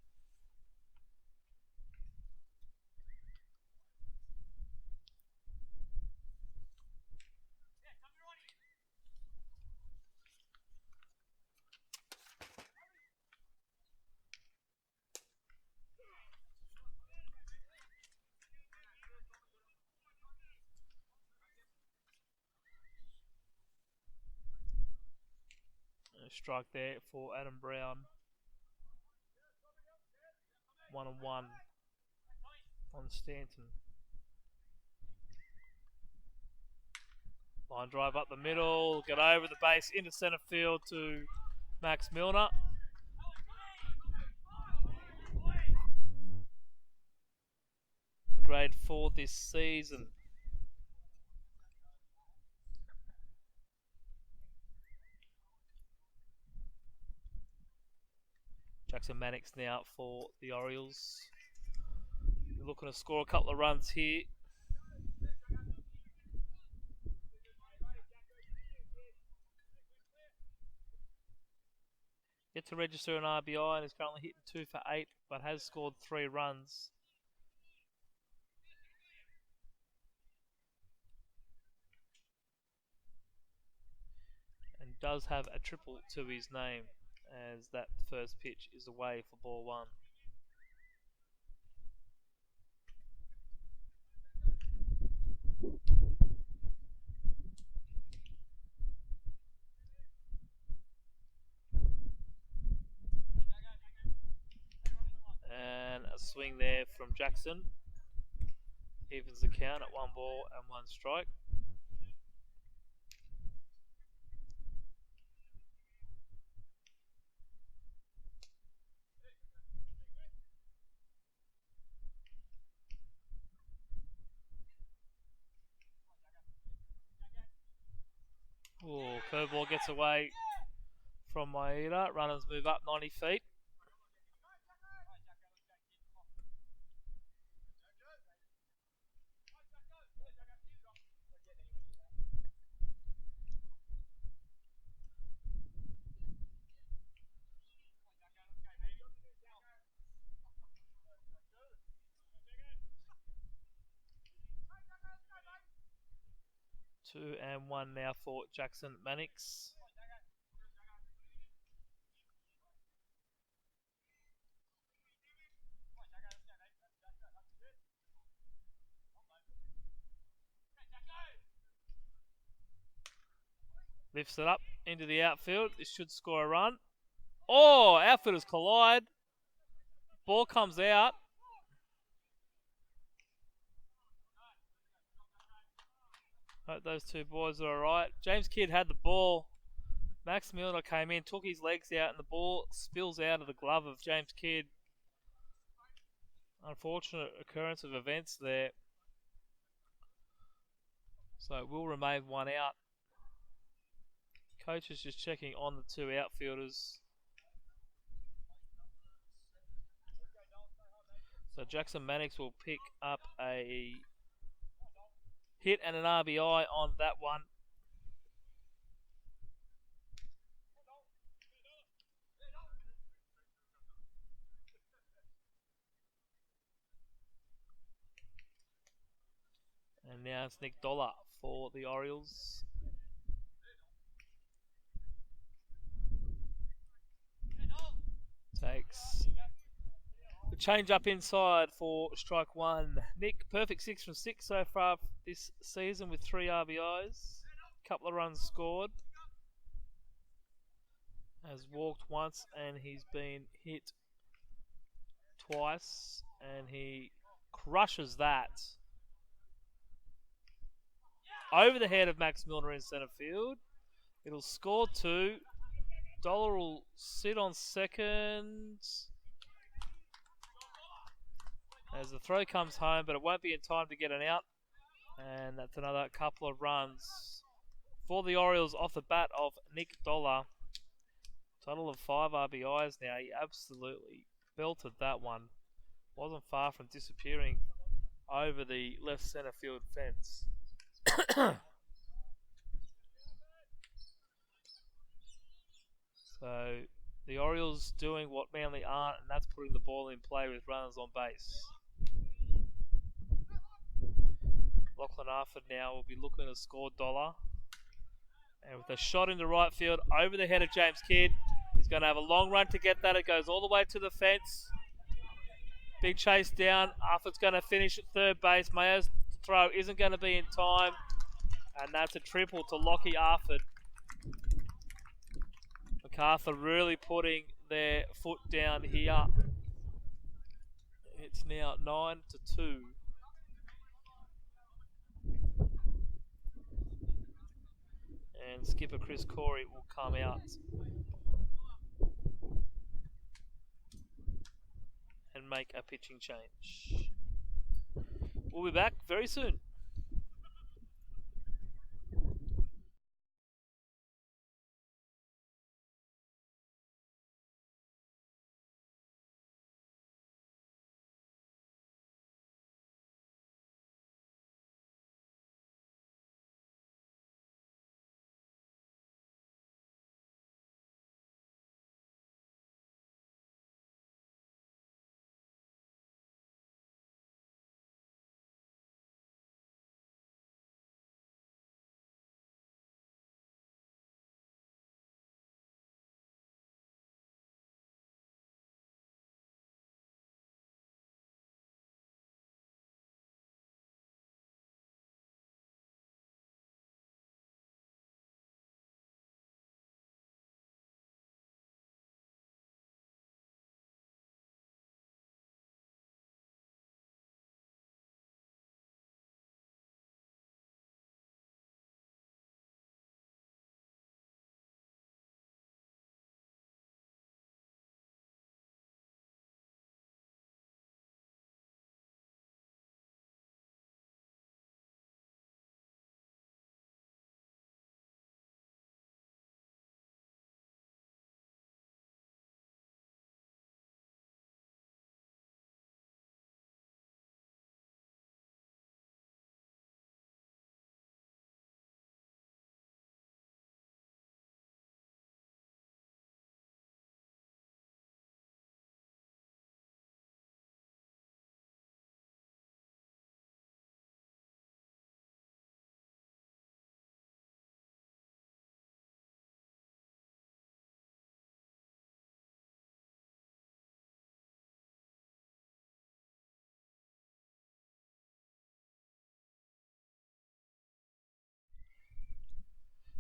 Strike there for Adam Brown. 1-1 on Stanton. Line drive up the middle, get over the base into centre field to Max Milner. Grade 4 this season. Jackson Mannix now for the Orioles. They're looking to score a couple of runs here. Yet to register an RBI and is currently hitting 2 for 8, but has scored 3 runs. And does have a triple to his name, as that first pitch is away for ball 1. And a swing there from Jackson. Evens the count at 1 ball and 1 strike. Oh, curveball gets away from Maeda. Runners move up 90 feet. Two and 1 now for Jackson Mannix. Lifts it up into the outfield. This should score a run. Oh, outfielders collide. Ball comes out. Hope those two boys are alright. James Kidd had the ball. Max Milner came in, took his legs out, and the ball spills out of the glove of James Kidd. Unfortunate occurrence of events there. So it will remain one out. Coach is just checking on the two outfielders. So Jackson Mannix will pick up a hit and an RBI on that one. And now it's Nick Dollar for the Orioles. Takes the change up inside for strike one. Nick, perfect 6 from 6 so far this season with 3 RBIs. Couple of runs scored. Has walked once and he's been hit twice. And he crushes that. Over the head of Max Milner in centre field. It'll score 2. Dollar will sit on second. As the throw comes home, but it won't be in time to get an out. And that's another couple of runs for the Orioles off the bat of Nick Dollar. Total of 5 RBIs now. He absolutely belted that one. Wasn't far from disappearing over the left centre field fence. So the Orioles doing what Manly aren't, and that's putting the ball in play with runners on base. Lachlan Arford now will be looking to score Dollar. And with a shot into right field over the head of James Kidd, he's going to have a long run to get that. It goes all the way to the fence. Big chase down. Arford's going to finish at third base. Mayo's throw isn't going to be in time. And that's a triple to Lockie Arford. Marcarthur really putting their foot down here. It's now 9-2. And skipper Chris Corey will come out and make a pitching change. We'll be back very soon.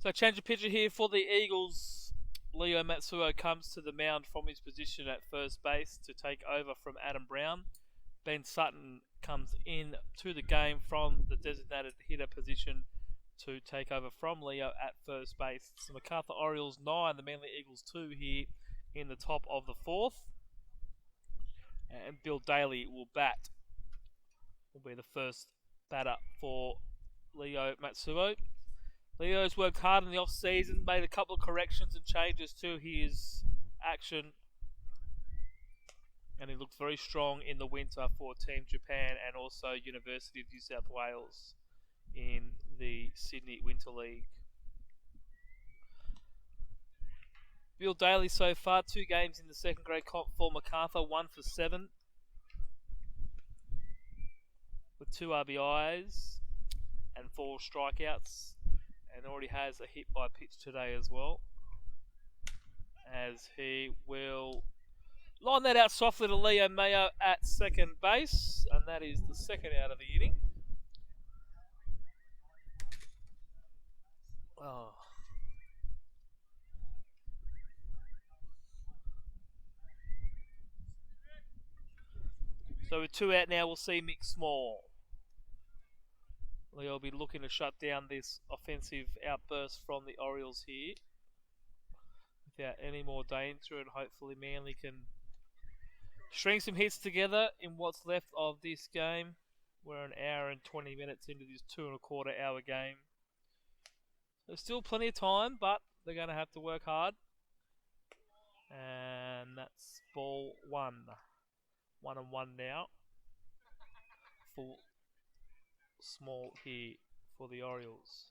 So change of pitcher here for the Eagles. Leo Matsuo comes to the mound from his position at first base to take over from Adam Brown. Ben Sutton comes in to the game from the designated hitter position to take over from Leo at first base. So Marcarthur Orioles 9, the Manly Eagles 2 here in the top of the fourth. And Bill Daly will bat. Will be the first batter for Leo Matsuo. Leo's worked hard in the off-season, made a couple of corrections and changes to his action, and he looked very strong in the winter for Team Japan and also University of New South Wales in the Sydney Winter League. Bill Daly so far, 2 games in the second grade comp for Marcarthur, 1 for 7 with 2 RBIs and 4 strikeouts, and already has a hit by pitch today as well, as he will line that out softly to Leo Mayo at second base, and that is the second out of the inning. Oh. So with 2 out now, we'll see Mick Small. Leo will be looking to shut down this offensive outburst from the Orioles here without any more danger, and hopefully Manly can string some hits together in what's left of this game. We're an hour and 20 minutes into this 2.25 hour game. There's still plenty of time, but they're going to have to work hard. And that's ball 1. 1-1 now for Small here for the Orioles.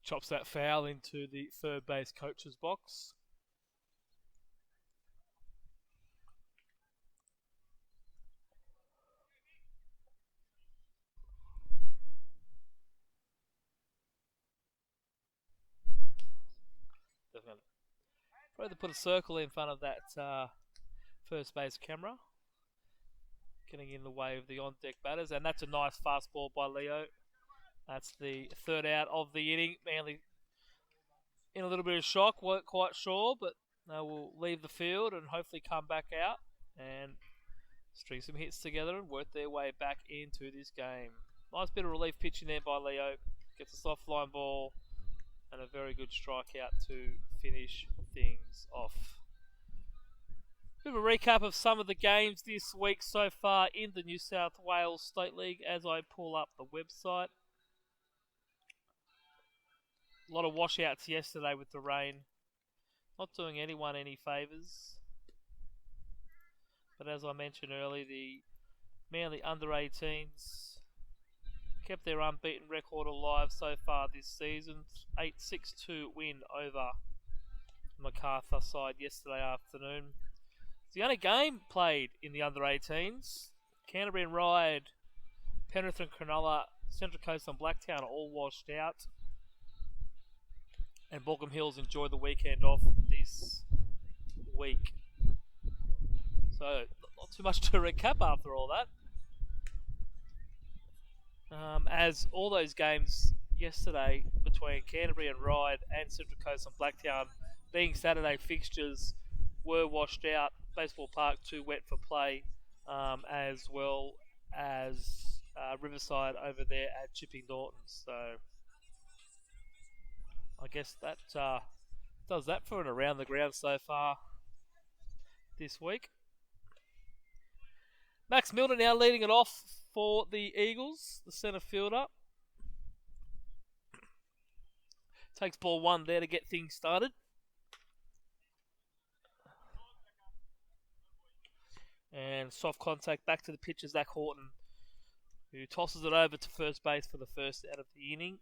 Chops that foul into the third base coach's box. Definitely. Probably put a circle in front of that first base camera, getting in the way of the on-deck batters, and that's a nice fastball by Leo. That's the third out of the inning. Manly in a little bit of shock, weren't quite sure, but they will leave the field and hopefully come back out and string some hits together and work their way back into this game. Nice bit of relief pitching there by Leo. Gets a soft line ball and a very good strikeout to finish things off. Bit of a recap of some of the games this week so far in the New South Wales State League as I pull up the website. A lot of washouts yesterday with the rain. Not doing anyone any favours. But as I mentioned earlier, the Manly under-18s kept their unbeaten record alive so far this season. 8-6-2 win over Marcarthur side yesterday afternoon. It's the only game played in the under-18s. Canterbury and Ryde, Penrith and Cronulla, Central Coast and Blacktown are all washed out. And Baulkham Hills enjoy the weekend off this week. So, not too much to recap after all that. As all those games yesterday between Canterbury and Ryde and Central Coast and Blacktown being Saturday fixtures were washed out. Baseball Park too wet for play, as well as Riverside over there at Chipping Norton. So I guess that does that for an around the ground so far this week. Max Milner now leading it off for the Eagles, the centre fielder. Takes ball 1 there to get things started. And soft contact back to the pitcher, Zach Horton, who tosses it over to first base for the first out of the inning.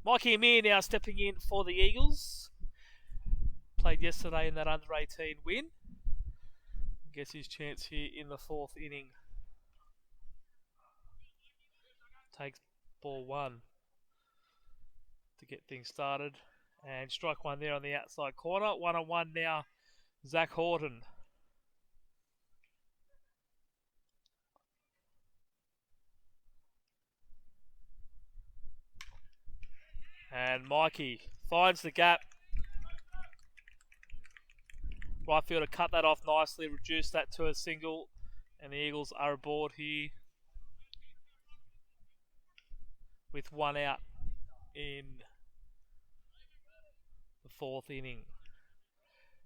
Mikey Amir now stepping in for the Eagles. Played yesterday in that under-18 win. Gets his chance here in the 4th inning. Takes ball one to get things started. And strike one there on the outside corner. 1-on-1 now, Zach Horton. And Mikey finds the gap. Right fielder cut that off nicely, reduced that to a single, and the Eagles are aboard here with one out in the fourth inning.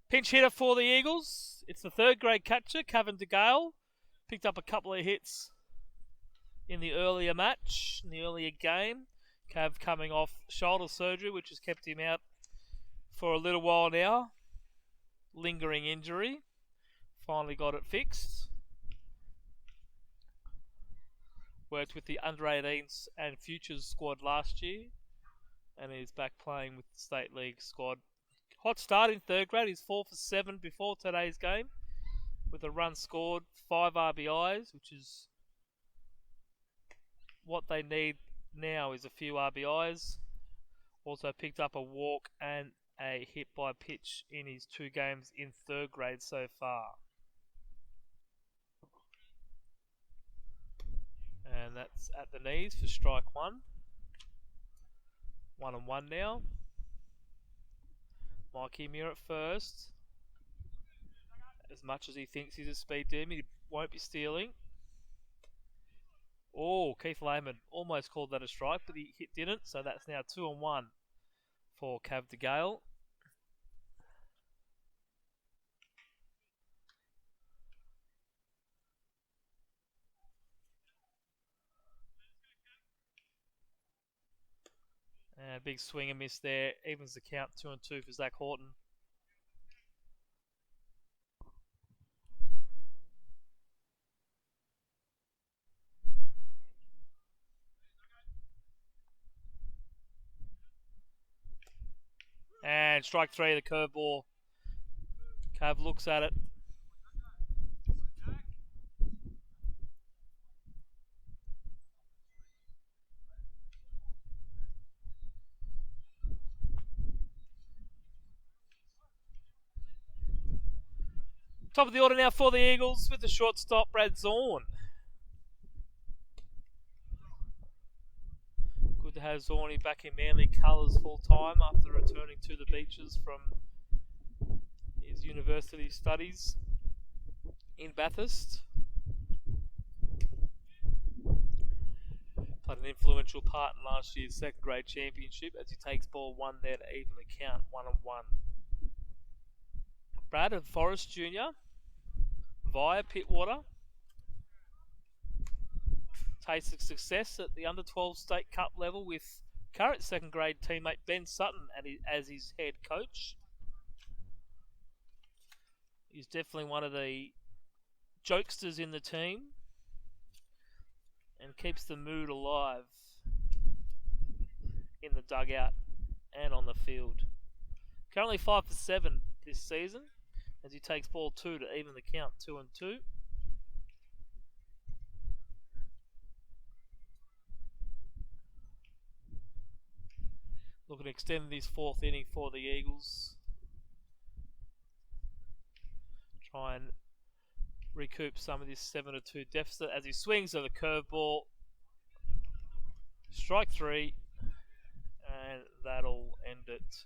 Pinch hitter for the Eagles. It's the third grade catcher, Kevin DeGale. Picked up a couple of hits in the earlier match, in the earlier game. Cav coming off shoulder surgery, which has kept him out for a little while now. Lingering injury. Finally got it fixed. Worked with the under 18s and futures squad last year, and is back playing with the state league squad. Hot start in third grade. He's 4 for 7 before today's game, with a run scored, 5 RBIs, which is what they need now, is a few RBIs. Also picked up a walk and a hit by pitch in his 2 games in third grade so far. And that's at the knees for strike one. 1-on-1 now. Mikey Muir at first. As much as he thinks he's a speed demon, he won't be stealing. Oh, Keith Lehman almost called that a strike, but he didn't, so that's now 2-on-1 for Cav DeGale. And a big swing and miss there. Evens the count, 2-2 for Zach Horton. And strike 3, the curveball. Cav looks at it. Top of the order now for the Eagles with the shortstop, Brad Zorn. Good to have Zorny back in Manly colours full time after returning to the beaches from his university studies in Bathurst. Played an influential part in last year's second grade championship as he takes ball one there to even the count, 1-on-1. Brad of Forest Jr. via Pittwater. Tasted success at the under-12 state cup level with current second grade teammate Ben Sutton as his head coach. He's definitely one of the jokesters in the team and keeps the mood alive in the dugout and on the field. Currently 5 for 7 this season as he takes ball 2 to even the count, 2-2. Looking to extend this fourth inning for the Eagles. Try and recoup some of this 7-2 deficit as he swings at the curveball. Strike 3, and that'll end it.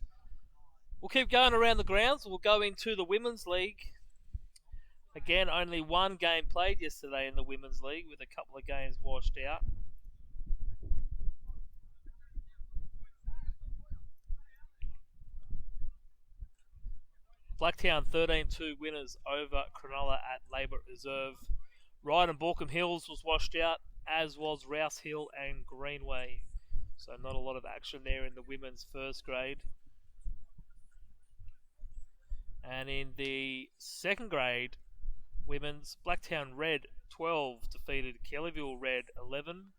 We'll keep going around the grounds. We'll go into the Women's League. Again, only one game played yesterday in the Women's League with a couple of games washed out. Blacktown 13-2 winners over Cronulla at Labour Reserve. Ryde and Borkham Hills was washed out, as was Rouse Hill and Greenway. So not a lot of action there in the women's first grade. And in the second grade, women's, Blacktown Red 12 defeated Kellyville Red 11.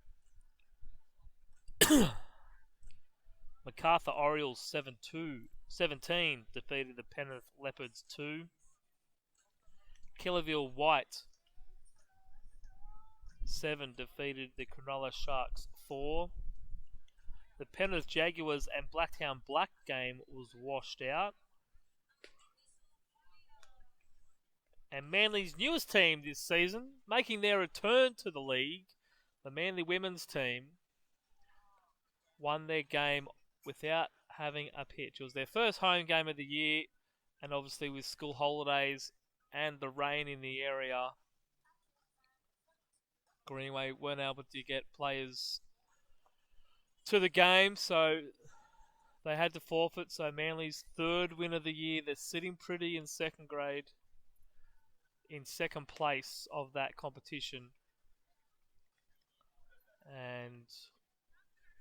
Marcarthur Orioles 17 defeated the Penrith Leopards 2. Kellyville White 7 defeated the Cronulla Sharks 4. The Penrith Jaguars and Blacktown Black game was washed out. And Manly's newest team this season, making their return to the league, the Manly women's team, won their game without having a pitch. It was their first home game of the year, and obviously with school holidays and the rain in the area, Greenway weren't able to get players to the game, so they had to forfeit. So Manly's third win of the year. They're sitting pretty in second grade, in second place of that competition, and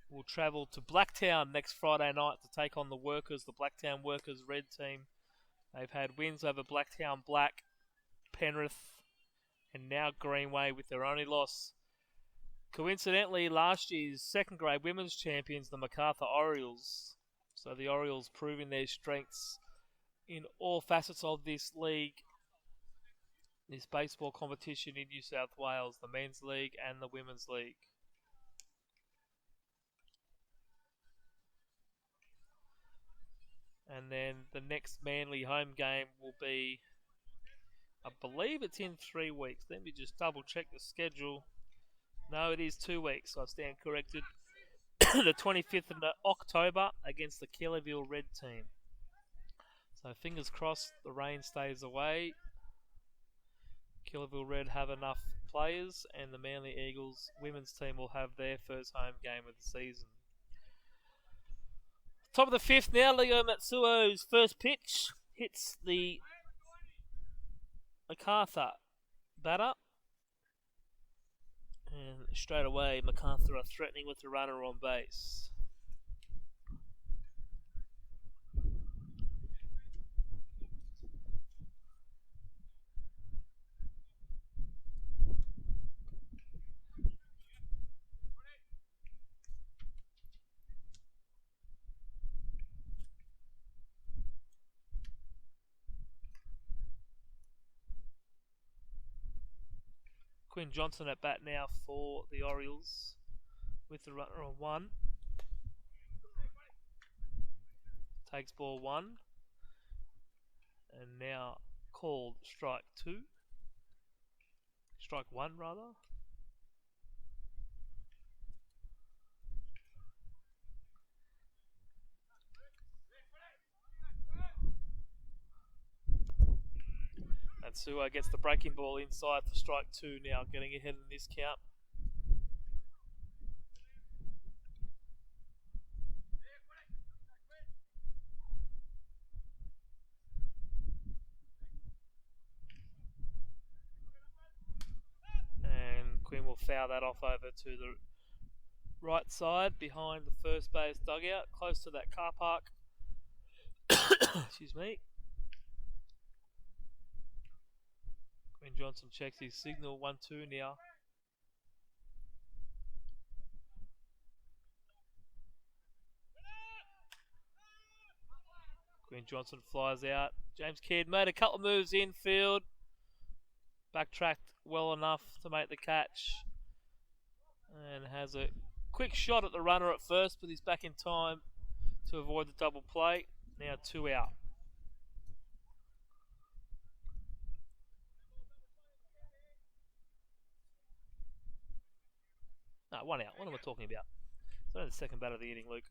will travel to Blacktown next Friday night to take on the Workers, the Blacktown Workers red team. They've had wins over Blacktown Black, Penrith, and now Greenway with their only loss. Coincidentally, last year's second grade women's champions, the Marcarthur Orioles. So the Orioles proving their strengths in all facets of this league, this baseball competition in New South Wales, the men's league and the women's league. And then the next Manly home game will be, I believe it's in 3 weeks. Let me just double check the schedule. No, it is 2 weeks, so I stand corrected. The 25th of October against the Kellyville Red team. So fingers crossed the rain stays away. Kellyville Red have enough players, and the Manly Eagles women's team will have their first home game of the season. Top of the fifth now, Leo Matsuo's first pitch hits the Marcarthur batter. And straight away, Marcarthur are threatening with the runner on base. Quinn Johnson at bat now for the Orioles with the runner on 1. Takes ball 1. And now called strike 2. Strike 1 rather. Matsuo gets the breaking ball inside for strike 2 now, getting ahead in this count. And Quinn will foul that off over to the right side behind the first base dugout, close to that car park. Excuse me. Quinn Johnson checks his signal, 1-2 now. Quinn Johnson flies out. James Kidd made a couple of moves infield. Backtracked well enough to make the catch. And has a quick shot at the runner at first, but he's back in time to avoid the double play. Now 2 out. No, 1 out. What am I talking about? It's only the second batter of the inning, Luke.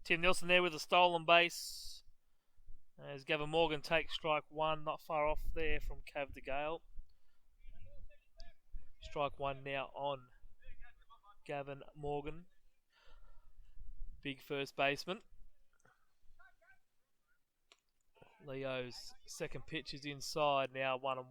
Tim Nielsen there with a stolen base. As Gavin Morgan takes strike 1, not far off there from Cav de Gale. Strike 1 now on Gavin Morgan, big first baseman. Leo's second pitch is inside, now 1-1.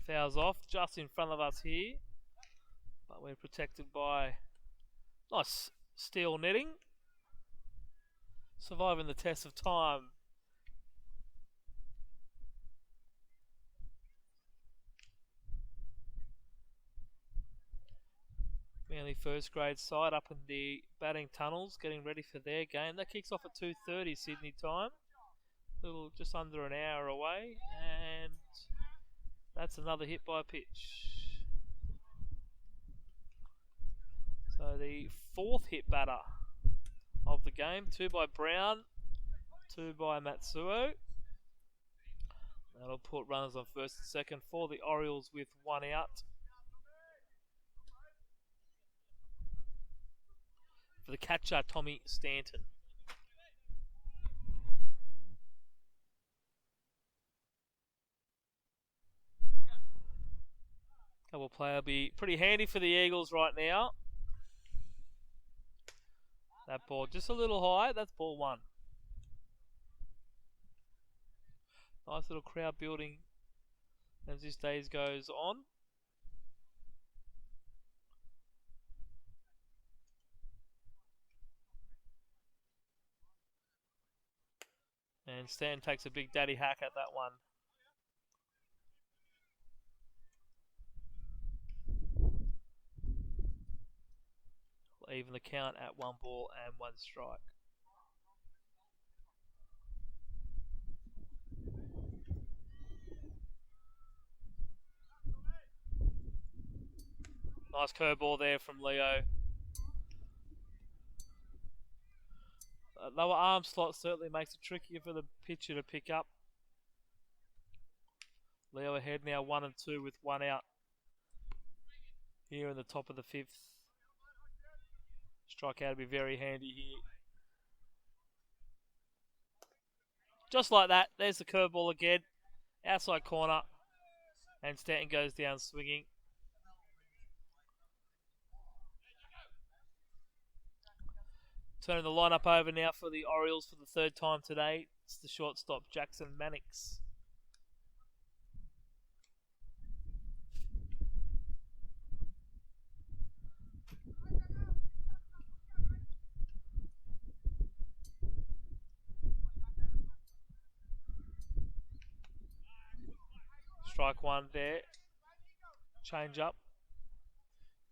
Fouls off just in front of us here, but we're protected by Nice steel netting. Surviving the test of time. Manly first grade side up in the batting tunnels, getting ready for their game. That kicks off at 2:30 Sydney time. Little just under an hour away, and that's another hit by pitch. So the fourth hit batter of the game, 2 by Brown, 2 by Matsuo. That'll put runners on first and second for the Orioles with 1 out. For the catcher, Tommy Stanton. Double play will be pretty handy for the Eagles right now. That ball just a little high. That's ball 1. Nice little crowd building as this day goes on. And Stan takes a big daddy hack at that one. Even the count at 1 ball and 1 strike. Nice curveball there from Leo. Lower arm slot certainly makes it trickier for the pitcher to pick up. Leo ahead now 1 and 2 with 1 out. Here in the top of the 5th. Strikeout would be very handy here. Just like that, there's the curveball again. Outside corner. And Stanton goes down swinging. Turning the lineup over now for the Orioles for the 3rd time today. It's the shortstop, Jackson Mannix. Strike 1 there. Change up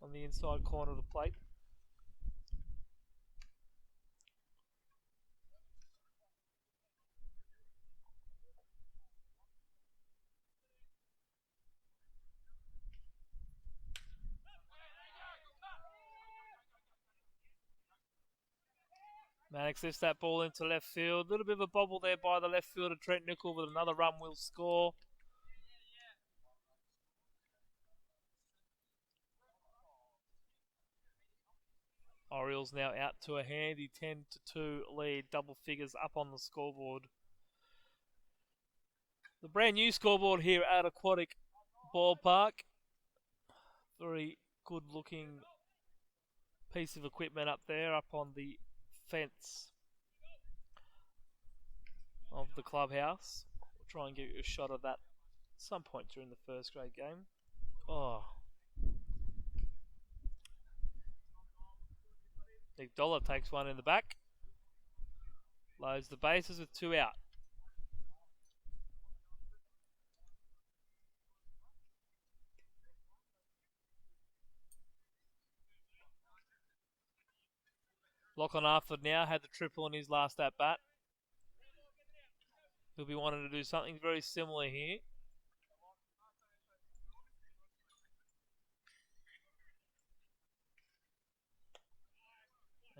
on the inside corner of the plate. Mannix lifts that ball into left field. A little bit of a bobble there by the left fielder, Trent Nickel, with another run will score. Orioles now out to a handy 10-2 lead, double figures up on the scoreboard. The brand new scoreboard here at Aquatic Ballpark. Very good looking piece of equipment up there, up on the fence of the clubhouse. We'll try and give you a shot of that at some point during the first grade game. Oh. Nick Dollar takes one in the back. Loads the bases with 2 out. Lachlan Arthur now had the triple in his last at bat. He'll be wanting to do something very similar here.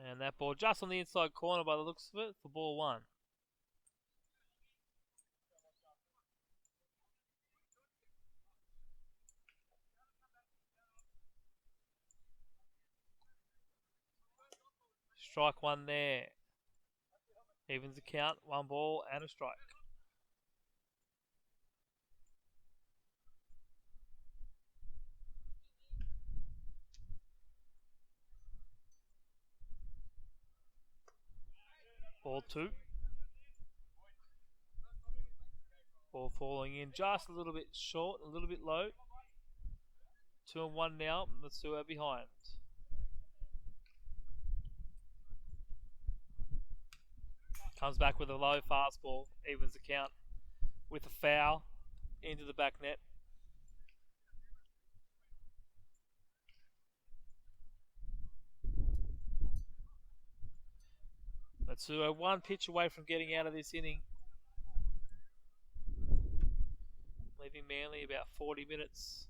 And that ball just on the inside corner by the looks of it for ball 1. Strike 1 there. Evens the count, 1 ball and a strike. Ball 2. Ball falling in just a little bit short, a little bit low. 2 and 1 now, Matsuo behind. Comes back with a low fastball, evens the count with a foul into the back net. Matsuo one pitch away from getting out of this inning, leaving Manly about 40 minutes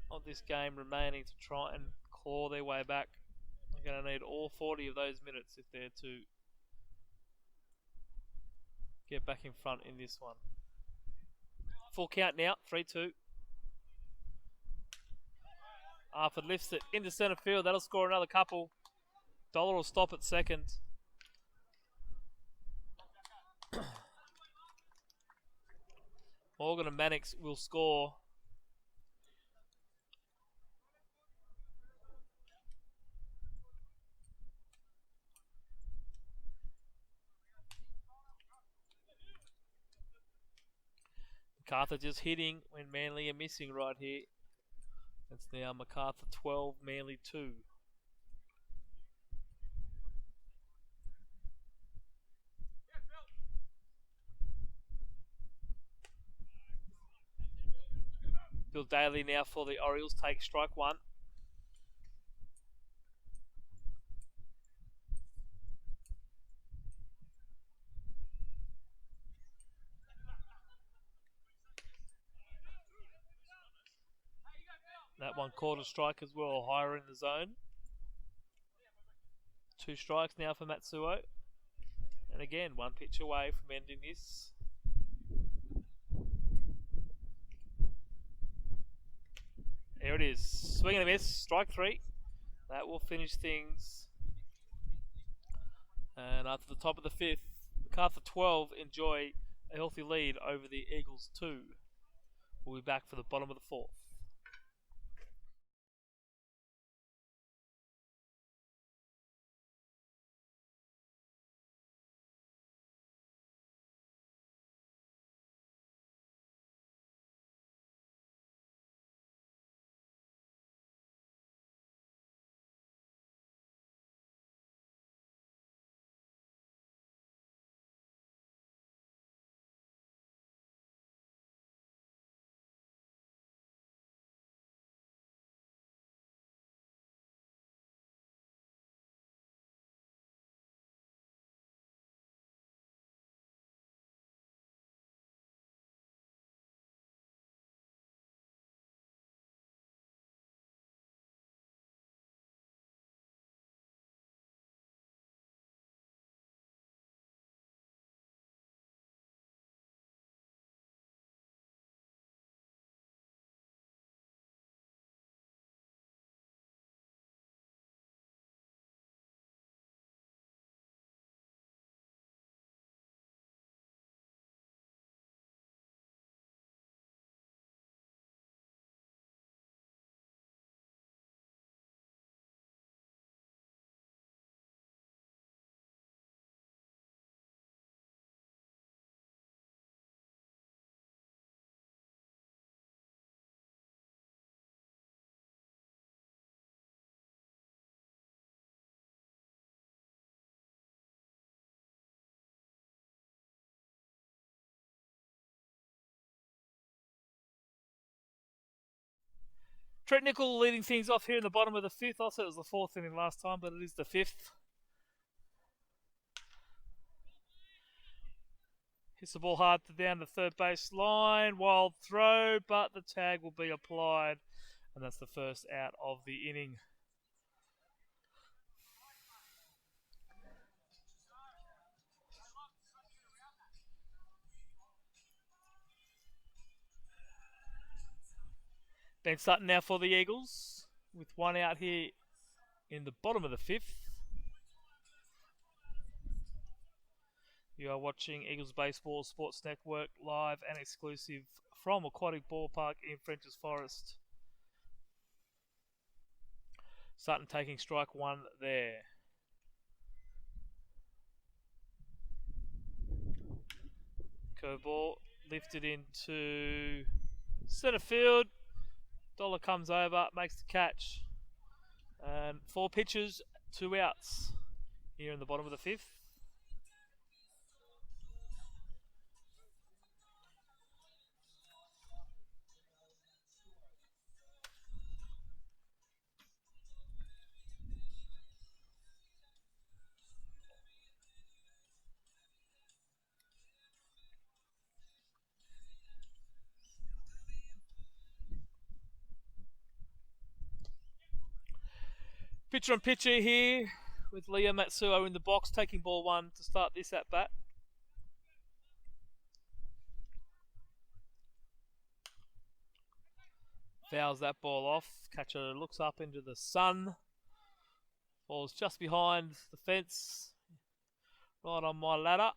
of this game remaining to try and claw their way back. They're going to need all 40 of those minutes if they're to get back in front in this one. Full count now, 3-2. Arthur lifts it into centre field. That'll score another couple. Dollar will stop at second. Morgan and Mannix will score. Marcarthur just hitting when Manly are missing right here. It's now Marcarthur 12, Manly 2. Bill Daly now for the Orioles takes strike one. That one caught a strike as well, higher in the zone. 2 strikes now for Matsuo. And again, 1 pitch away from ending this. There it is. Swing and a miss. Strike 3. That will finish things. And after the top of the 5th, Marcarthur 12 enjoy a healthy lead over the Eagles 2. We'll be back for the bottom of the 4th. Trent Nickel leading things off here in the bottom of the 5th. I said it was the 4th inning last time, but it is the 5th. Hits the ball hard down the third base line. Wild throw, but the tag will be applied. And that's the first out of the inning. Ben Sutton now for the Eagles, with 1 out here in the bottom of the 5th. You are watching Eagles Baseball Sports Network live and exclusive from Aquatic Ballpark in French's Forest. Sutton taking strike 1 there. Curveball lifted into centre field. Dollar comes over, makes the catch. And 4 pitches, 2 outs here in the bottom of the 5th. Pitcher on pitcher here with Leo Matsuo in the box, taking ball one to start this at bat. Fouls that ball off. Catcher looks up into the sun. Ball's just behind the fence, right on my ladder.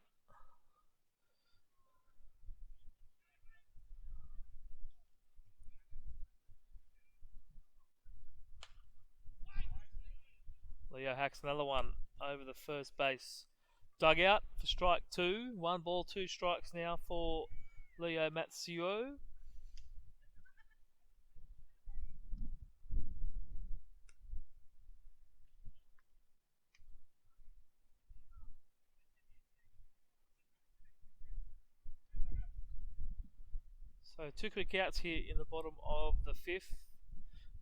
Leo hacks another one over the first base dugout for strike two. 1 ball, 2 strikes now for Leo Matsuo. So 2 quick outs here in the bottom of the 5th.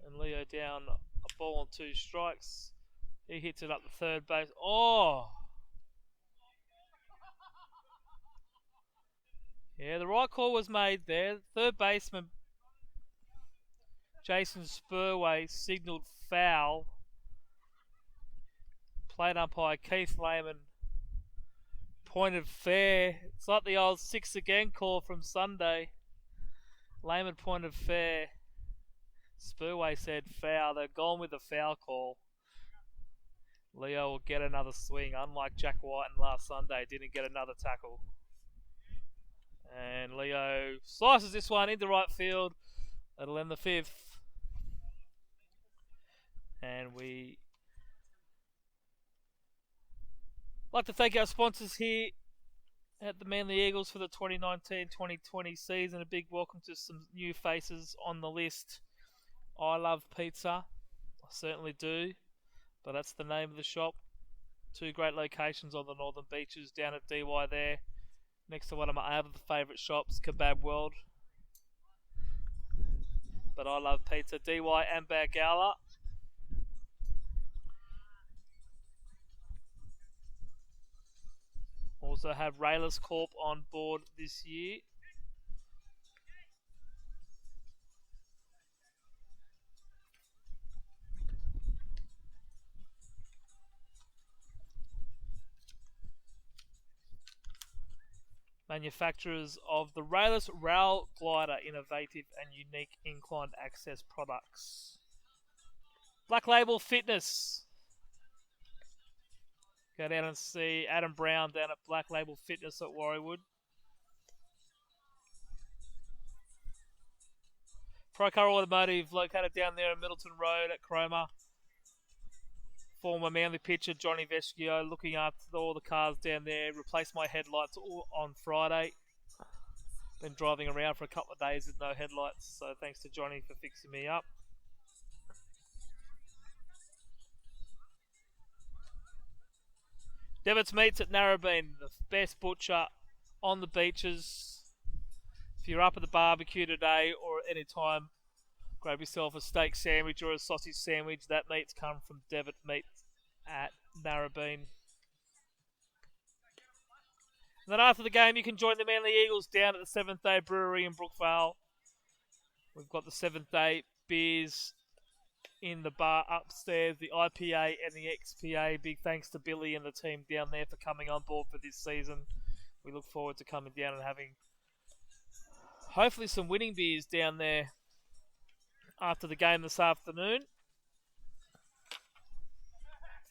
And Leo down a ball and 2 strikes. He hits it up the third base. Oh! Yeah, the right call was made there. Third baseman Jason Spurway signalled foul. Plate umpire Keith Lehman pointed fair. It's like the old 6 again call from Sunday. Lehman pointed fair. Spurway said foul. They're gone with the foul call. Leo will get another swing, unlike Jack White last Sunday, didn't get another tackle. And Leo slices this one into right field. That'll end the 5th. And we like to thank our sponsors here at the Manly Eagles for the 2019-2020 season. A big welcome to some new faces on the list. I love pizza. I certainly do. But that's the name of the shop. 2 great locations on the Northern Beaches down at DY there. Next to one of my other favourite shops, Kebab World. But I love pizza. DY and Bagala. Also have Rayless Corp on board this year. Manufacturers of the Rayless Rail Glider, innovative and unique inclined access products. Black Label Fitness. Go down and see Adam Brown down at Black Label Fitness at Warriewood. Procar Automotive, located down there in Middleton Road at Cromer. Former Manly pitcher Johnny Vescio looking after all the cars down there. Replaced my headlights on Friday. Been driving around for a couple of days with no headlights, so thanks to Johnny for fixing me up. Devitt's Meats at Narrabeen, the best butcher on the beaches. If you're up at the barbecue today or at any time, grab yourself a steak sandwich or a sausage sandwich. That meat's come from Devitt Meats at Narrabeen. And then after the game, you can join the Manly Eagles down at the Seventh Day Brewery in Brookvale. We've got the Seventh Day beers in the bar upstairs, the IPA and the XPA. Big thanks to Billy and the team down there for coming on board for this season. We look forward to coming down and having hopefully some winning beers down there after the game this afternoon.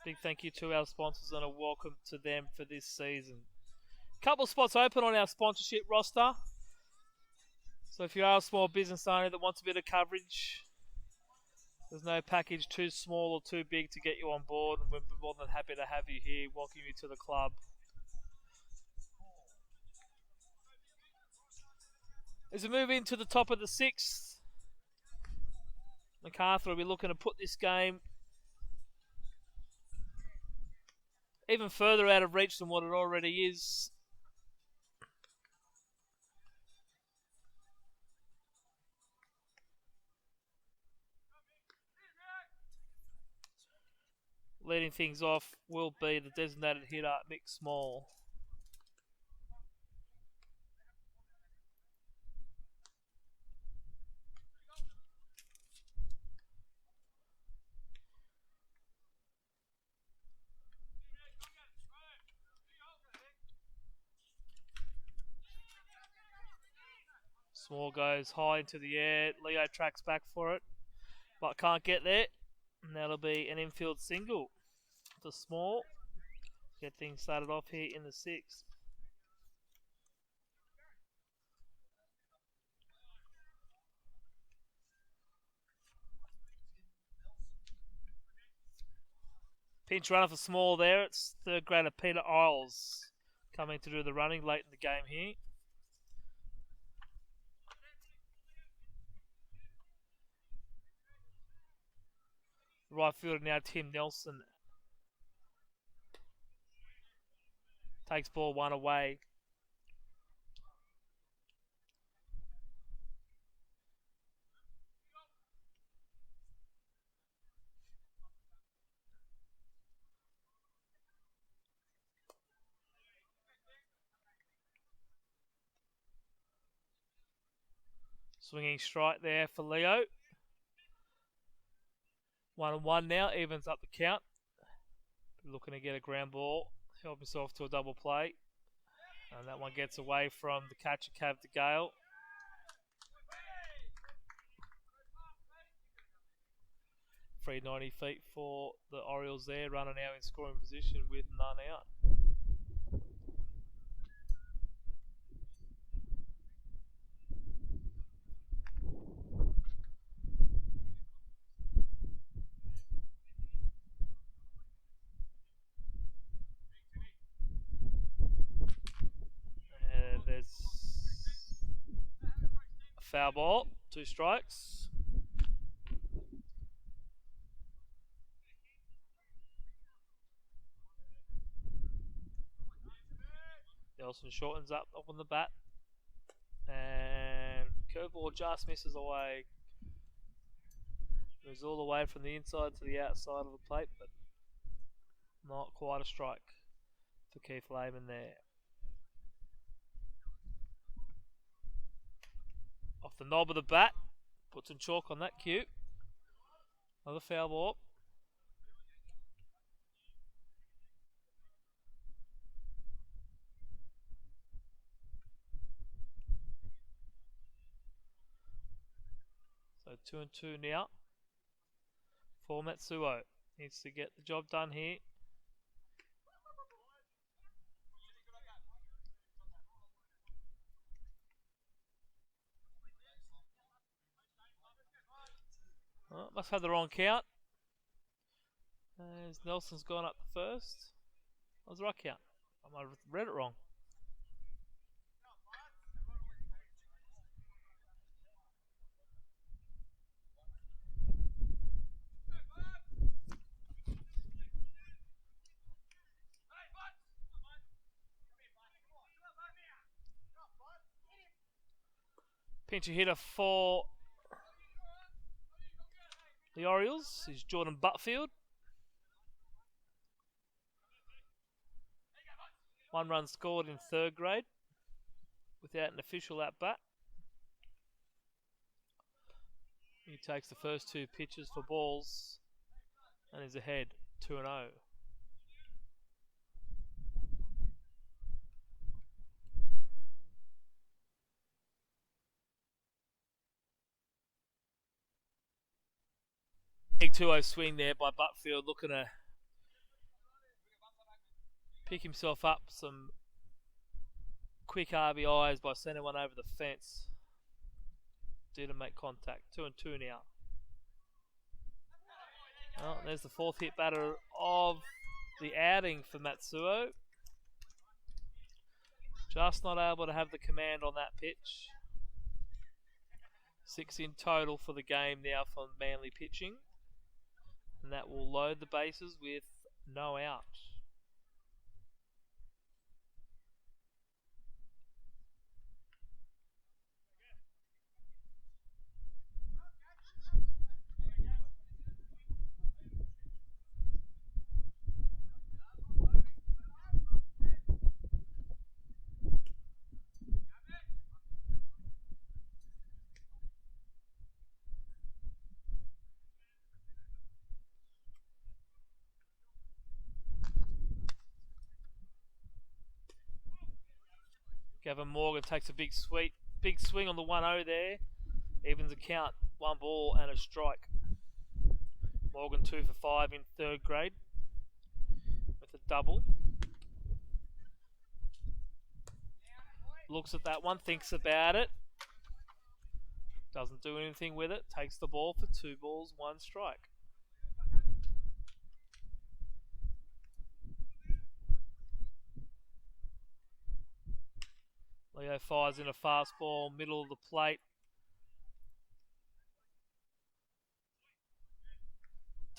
Big thank you to our sponsors and a welcome to them for this season. Couple spots open on our sponsorship roster. So if you are a small business owner that wants a bit of coverage, there's no package too small or too big to get you on board, and we're more than happy to have you here, welcome you to the club. As we move into the top of the 6th, Marcarthur will be looking to put this game even further out of reach than what it already is. Leading things off will be the designated hitter, Mick Small. Small goes high into the air. Leo tracks back for it, but can't get there. And that'll be an infield single to Small. Get things started off here in the 6th. Pinch runner for Small there. It's third grader Peter Isles coming to do the running late in the game here. Right fielder now, Tim Nelson. Takes ball 1 away. Swinging strike there for Leo. 1-1 now, evens up the count. Looking to get a ground ball, help himself to a double play. And that one gets away from the catcher, Cav to Gale. Free 90 feet for the Orioles there, runner now in scoring position with none out. And there's a foul ball, 2 strikes. Nelson shortens up on the bat. And curveball just misses away. Moves all the way from the inside to the outside of the plate, but not quite a strike for Keith Lehman there. Off the knob of the bat, put some chalk on that cue. Another foul ball. So 2-2 now for Matsuo. Needs to get the job done here. Oh, must have the wrong count. As Nelson's gone up first. That was the right count. I might have read it wrong. Pincher hitter for the Orioles is Jordan Butfield. 1 run scored in 3rd grade without an official at bat. He takes the first 2 pitches for balls and is ahead 2-0. Big 2-0 swing there by Butfield, looking to pick himself up some quick RBIs by sending one over the fence. Didn't make contact. 2-2 now. Oh, there's the 4th hit batter of the outing for Matsuo. Just not able to have the command on that pitch. 6 in total for the game now from Manly pitching. And that will load the bases with no out. Gavin Morgan takes a big sweep, big swing on the 1-0 there. Evens a count, 1 ball and a strike. Morgan 2 for 5 in third grade with a double. Looks at that one, thinks about it. Doesn't do anything with it. Takes the ball for 2 balls, 1 strike. Leo fires in a fastball, middle of the plate.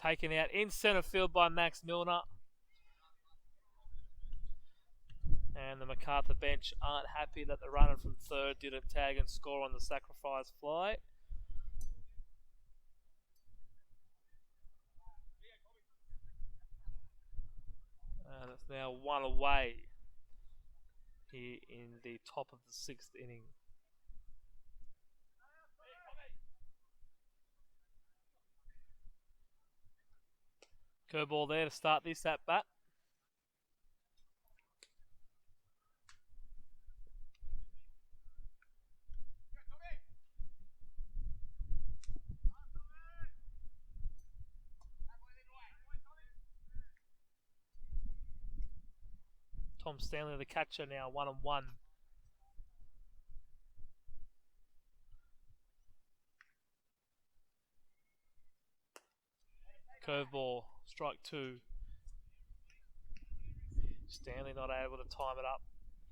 Taken out in centre field by Max Milner. And the Marcarthur bench aren't happy that the runner from third didn't tag and score on the sacrifice fly. And it's now 1 away here in the top of the 6th inning. Curveball there to start this at bat. Tom Stanley, the catcher, now 1-1. Curveball, strike 2. Stanley not able to time it up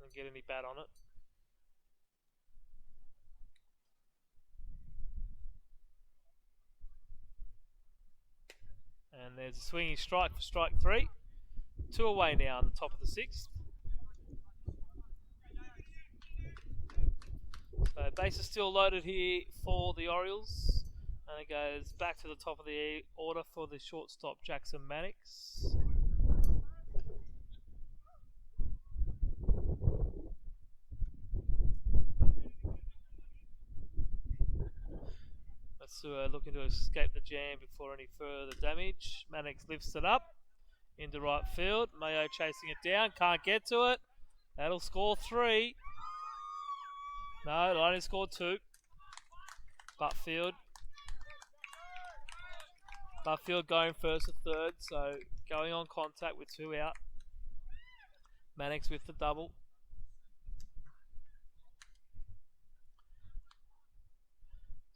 and get any bat on it. And there's a swinging strike for strike 3. 2 away now on the top of the 6th. So bases still loaded here for the Orioles. And it goes back to the top of the order for the shortstop, Jackson Mannix. Matsua looking to escape the jam before any further damage. Mannix lifts it up into right field. Mayo chasing it down, can't get to it. That'll score 3. No, it'll only score 2. Butfield going first to third, so going on contact with 2 out. Mannix with the double.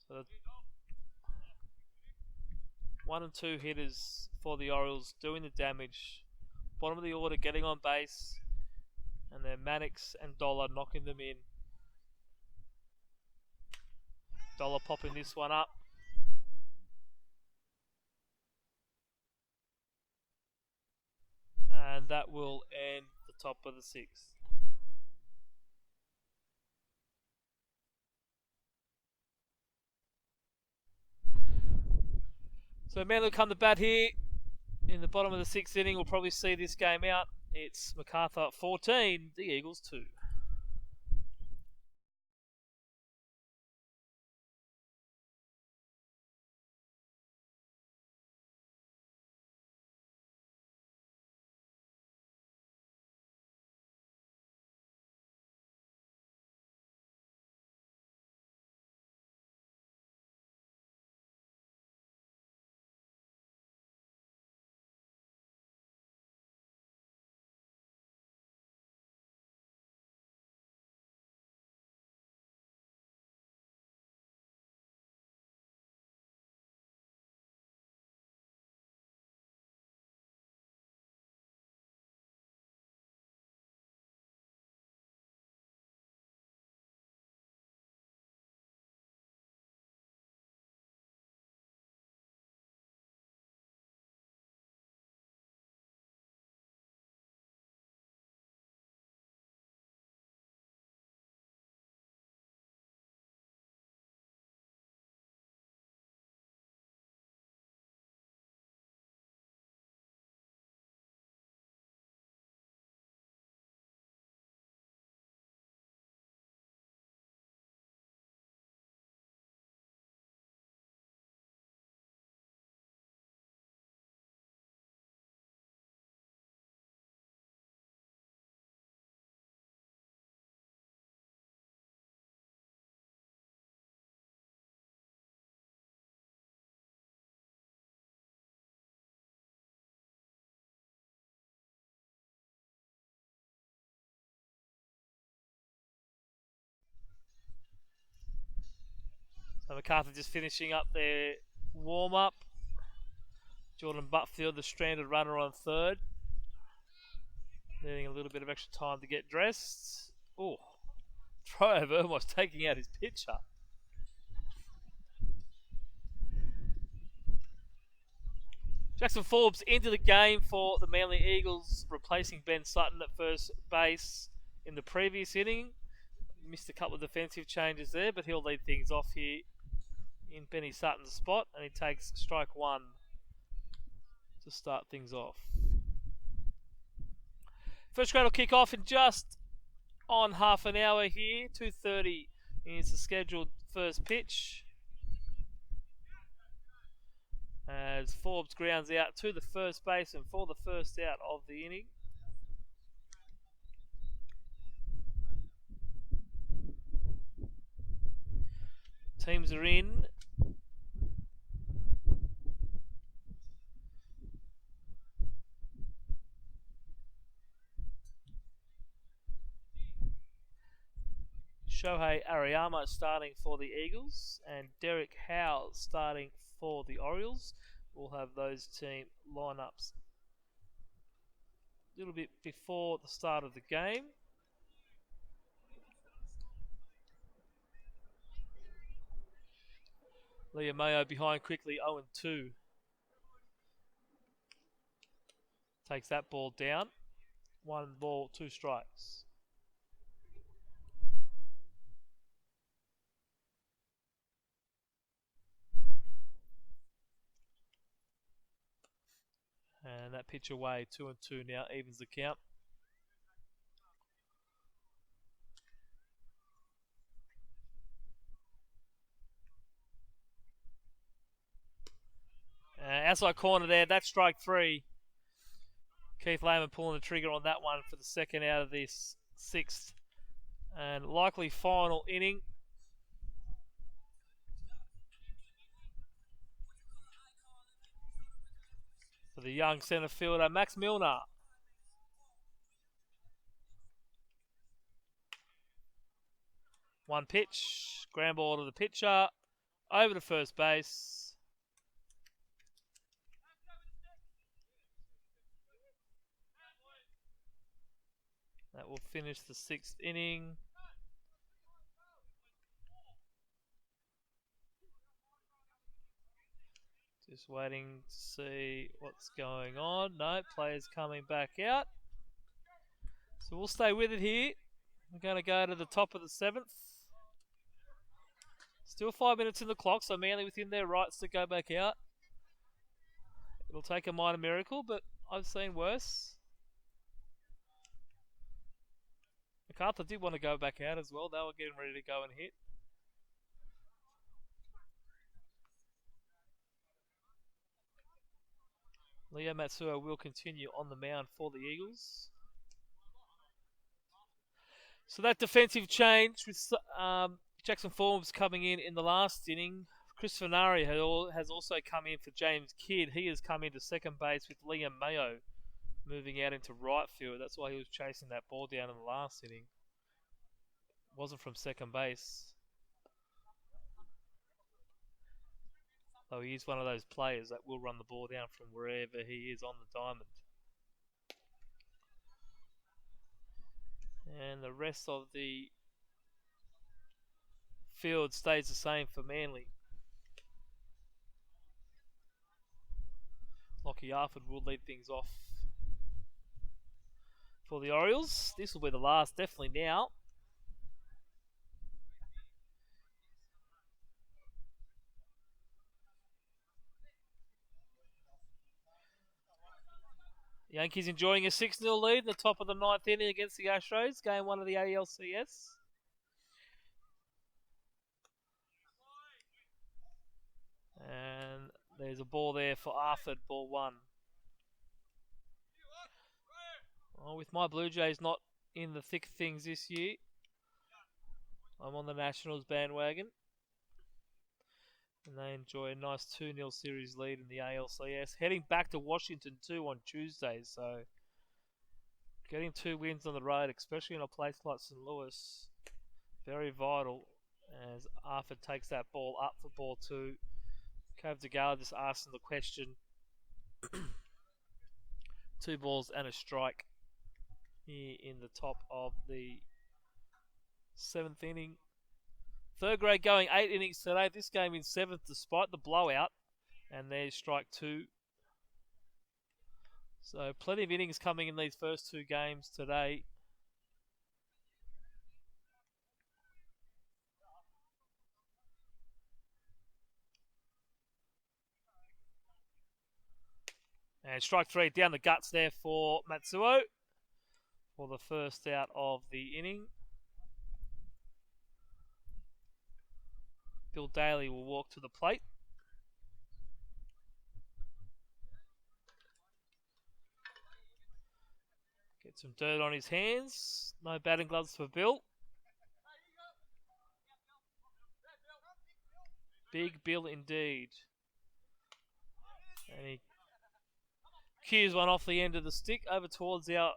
So 1 and 2 hitters for the Orioles doing the damage. Bottom of the order getting on base, and then Mannix and Dollar knocking them in. Dollar popping this one up. And that will end the top of the 6th. So Manly come to bat here in the bottom of the 6th inning. We'll probably see this game out. It's Marcarthur 14, the Eagles 2. Marcarthur just finishing up their warm-up. Jordan Butfield, the stranded runner, on third. Needing a little bit of extra time to get dressed. Oh, throw over, almost taking out his pitcher. Jackson Forbes into the game for the Manly Eagles, replacing Ben Sutton at first base in the previous inning. Missed a couple of defensive changes there, but he'll lead things off here in Benny Sutton's spot, and he takes strike one to start things off. First grade will kick off in just on half an hour here. 2:30 is the scheduled first pitch, as Forbes grounds out to the first baseman for the first out of the inning. Teams are in. Shohei Ariyama starting for the Eagles, and Derek Howe starting for the Orioles. We'll have those team lineups a little bit before the start of the game. Liam Mayo behind quickly, 0-2. Takes that ball down. 1 ball, 2 strikes. And that pitch away, 2-2 now, evens the count. Outside corner there, that's strike 3. Keith Lehman pulling the trigger on that one for the second out of this 6th and likely final inning. For the young centre fielder, Max Milner. One pitch, ground ball to the pitcher, over to first base. That will finish the 6th inning. Just waiting to see what's going on. No, players coming back out. So we'll stay with it here. We're going to go to the top of the 7th. Still 5 minutes in the clock, so Manly within their rights to go back out. It'll take a minor miracle, but I've seen worse. Marcarthur did want to go back out as well. They were getting ready to go and hit. Leo Matsuo will continue on the mound for the Eagles. So that defensive change with Jackson Forbes coming in the last inning. Chris Fenari has also come in for James Kidd. He has come into second base with Liam Mayo moving out into right field. That's why he was chasing that ball down in the last inning. Wasn't from second base. Though he is one of those players that will run the ball down from wherever he is on the diamond. And the rest of the field stays the same for Manly. Lockie Arford will lead things off for the Orioles. This will be the last, definitely now. Yankees enjoying a 6-0 lead in the top of the 9th inning against the Astros. Game 1 of the ALCS. And there's a ball there for Arford, ball 1. Well, with my Blue Jays not in the thick of things this year, I'm on the Nationals bandwagon. And they enjoy a nice 2-0 series lead in the ALCS. Heading back to Washington too on Tuesday. So getting 2 wins on the road, especially in a place like St. Louis, very vital As Arthur takes that ball up for ball 2. Cove DeGala just asking the question. 2 balls and a strike here in the top of the 7th inning. Third grade going 8 innings today. This game in 7th despite the blowout. And there's strike 2. So plenty of innings coming in these first 2 games today. And strike 3 down the guts there for Matsuo for the first out of the inning. Bill Daly will walk to the plate. Get some dirt on his hands. No batting gloves for Bill. Big Bill indeed. And he cues one off the end of the stick over towards our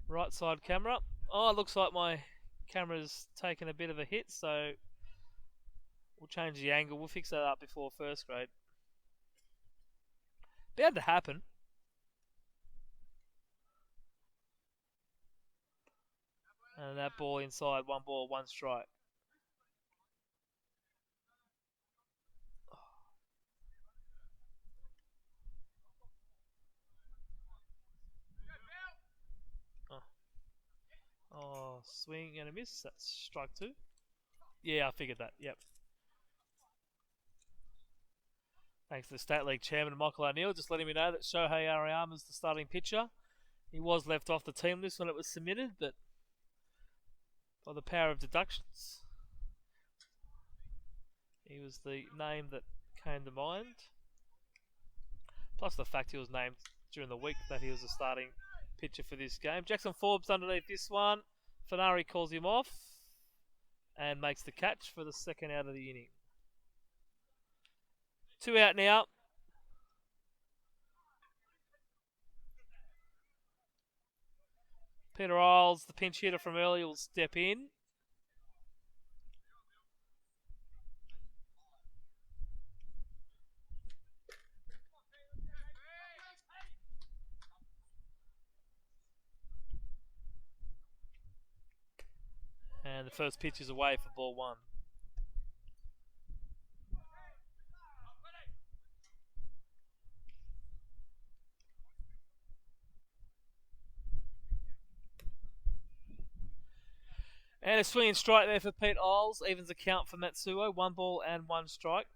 right side camera. Oh, it looks like my camera's taken a bit of a hit, so we'll change the angle. We'll fix that up before first grade. Bound to happen. And that ball inside, 1 ball, 1 strike. Oh, swing and a miss. That's strike 2. Yeah, I figured that. Yep. Thanks to the State League Chairman Michael O'Neill, just letting me know that Shohei Ariyama's the starting pitcher. He was left off the team list when it was submitted, but by the power of deductions, he was the name that came to mind. Plus the fact he was named during the week that he was a starting pitcher for this game. Jackson Forbes underneath this one. Fanari calls him off and makes the catch for the second out of the inning. 2 out now. Peter Isles, the pinch hitter from earlier, will step in. And the first pitch is away for ball 1. And a swinging strike there for Pete Isles. Evens the count for Matsuo. 1 ball and 1 strike.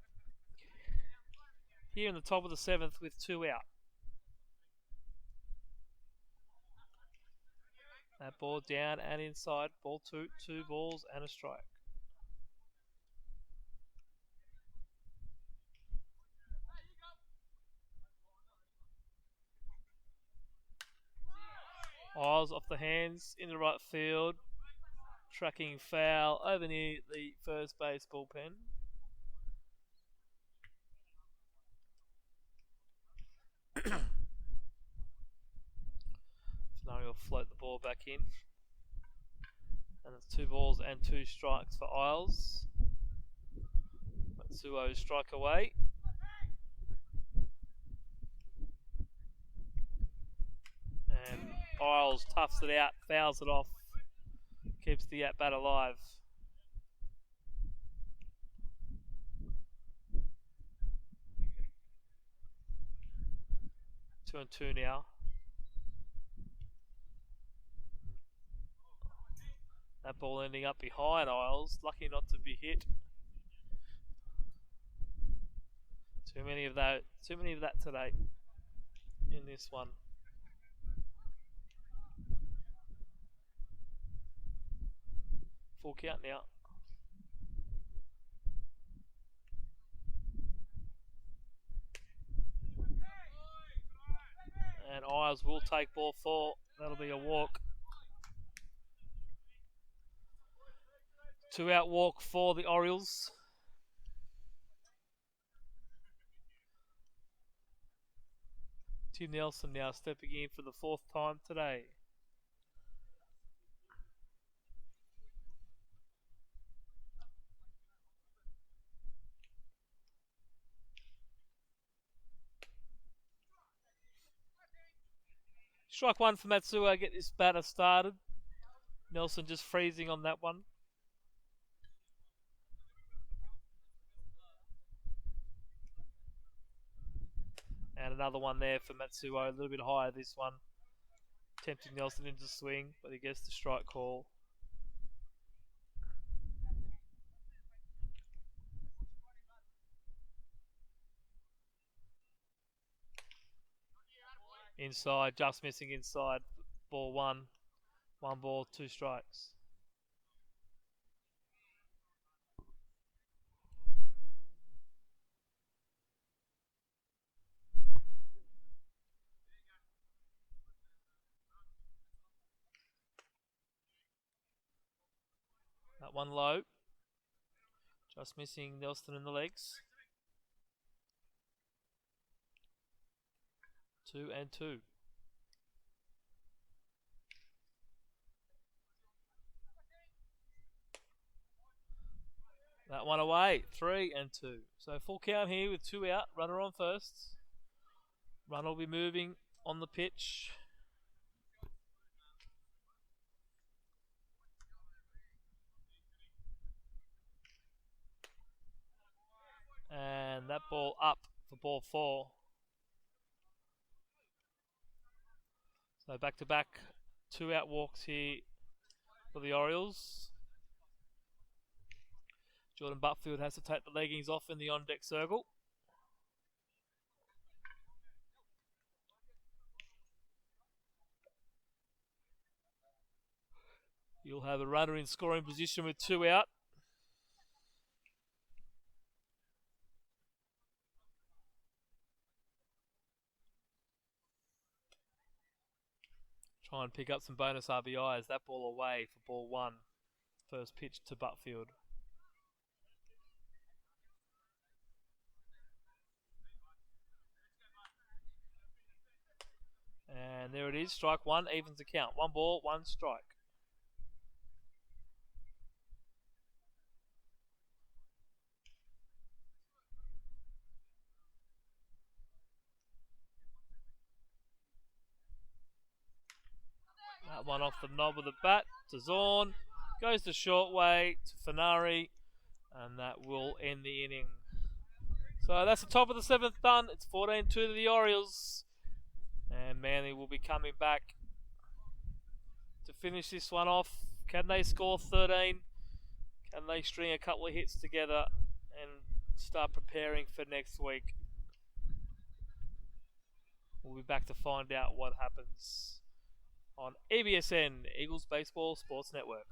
Here in the top of the 7th with 2 out. That ball down and inside. Ball 2. 2 balls and a strike. Isles off the hands in the right field. Tracking foul over near the first base bullpen. Now he'll float the ball back in. And it's 2 balls and 2 strikes for Isles. Matsuo strike away. And Isles toughs it out, fouls it off. Keeps the at-bat alive. 2-2 now. That ball ending up behind Isles. Lucky not to be hit. Too many of that today in this one. Full count now. And Isles will take ball 4. That'll be a walk. 2 out walk for the Orioles. Tim Nelson now stepping in for the 4th time today. Strike one for Matsuo, get this batter started. Nelson just freezing on that one. And another one there for Matsuo, a little bit higher this one. Tempting Nelson into swing, but he gets the strike call. Inside, just missing inside. Ball one. 1 ball, 2 strikes. That one low. Just missing Nelson in the legs. 2 and 2. That one away. 3 and 2. So full count here with 2 out. Runner on first. Runner will be moving on the pitch. And that ball up for ball 4. So back to back 2 out walks here for the Orioles. Jordan Butfield has to take the leggings off in the on-deck circle. You'll have a runner in scoring position with 2 out. Try and pick up some bonus RBIs. That ball away for ball 1. First pitch to Butfield. And there it is. Strike 1 evens the count. 1 ball, 1 strike. That one off the knob of the bat to Zorn. Goes the short way to Fenari. And that will end the inning. So that's the top of the 7th done. It's 14-2 to the Orioles. And Manly will be coming back to finish this one off. Can they score 13? Can they string a couple of hits together and start preparing for next week? We'll be back to find out what happens on EBSN, Eagles Baseball Sports Network.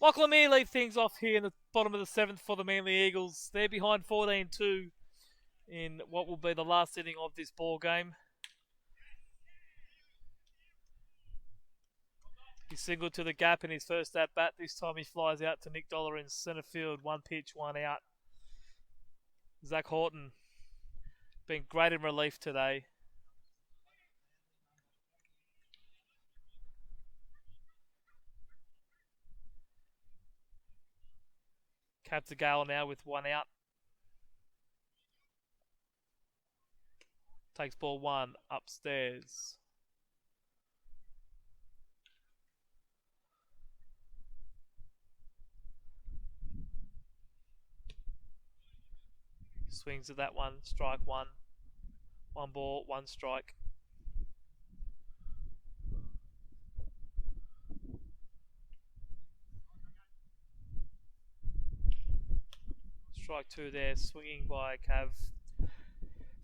Michael Amir lead things off here in the bottom of the 7th for the Manly Eagles. They're behind 14-2 in what will be the last inning of this ball game. He singled to the gap in his first at bat. This time he flies out to Nick Dollar in centre field. 1 pitch, 1 out. Zach Horton been great in relief today. Captain Gale now with 1 out. Takes ball 1 upstairs. Swings at that one. Strike 1. 1 ball, 1 strike. Strike 2 there, swinging by Cav.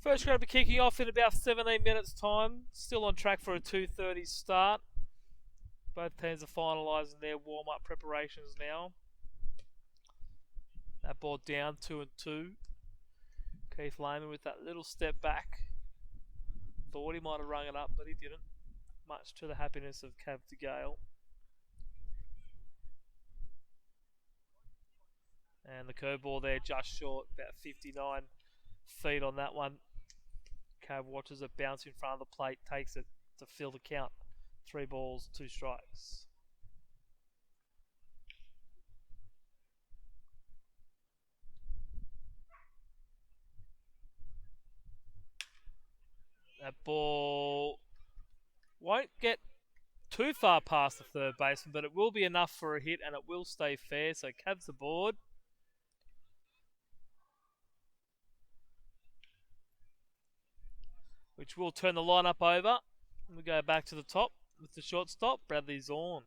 First grade will be kicking off in about 17 minutes time. Still on track for a 2:30 start. Both teams are finalising their warm-up preparations now. That ball down 2-2. Keith Lehman with that little step back. Thought he might have rung it up, but he didn't. Much to the happiness of Cav de Gale. And the curveball there just short, about 59 feet on that one. Cav watches it bounce in front of the plate, takes it to fill the count. 3 balls, 2 strikes. That ball won't get too far past the third baseman, but it will be enough for a hit and it will stay fair. So Cavs aboard. Which will turn the lineup over. And we go back to the top with the shortstop, Bradley Zorn.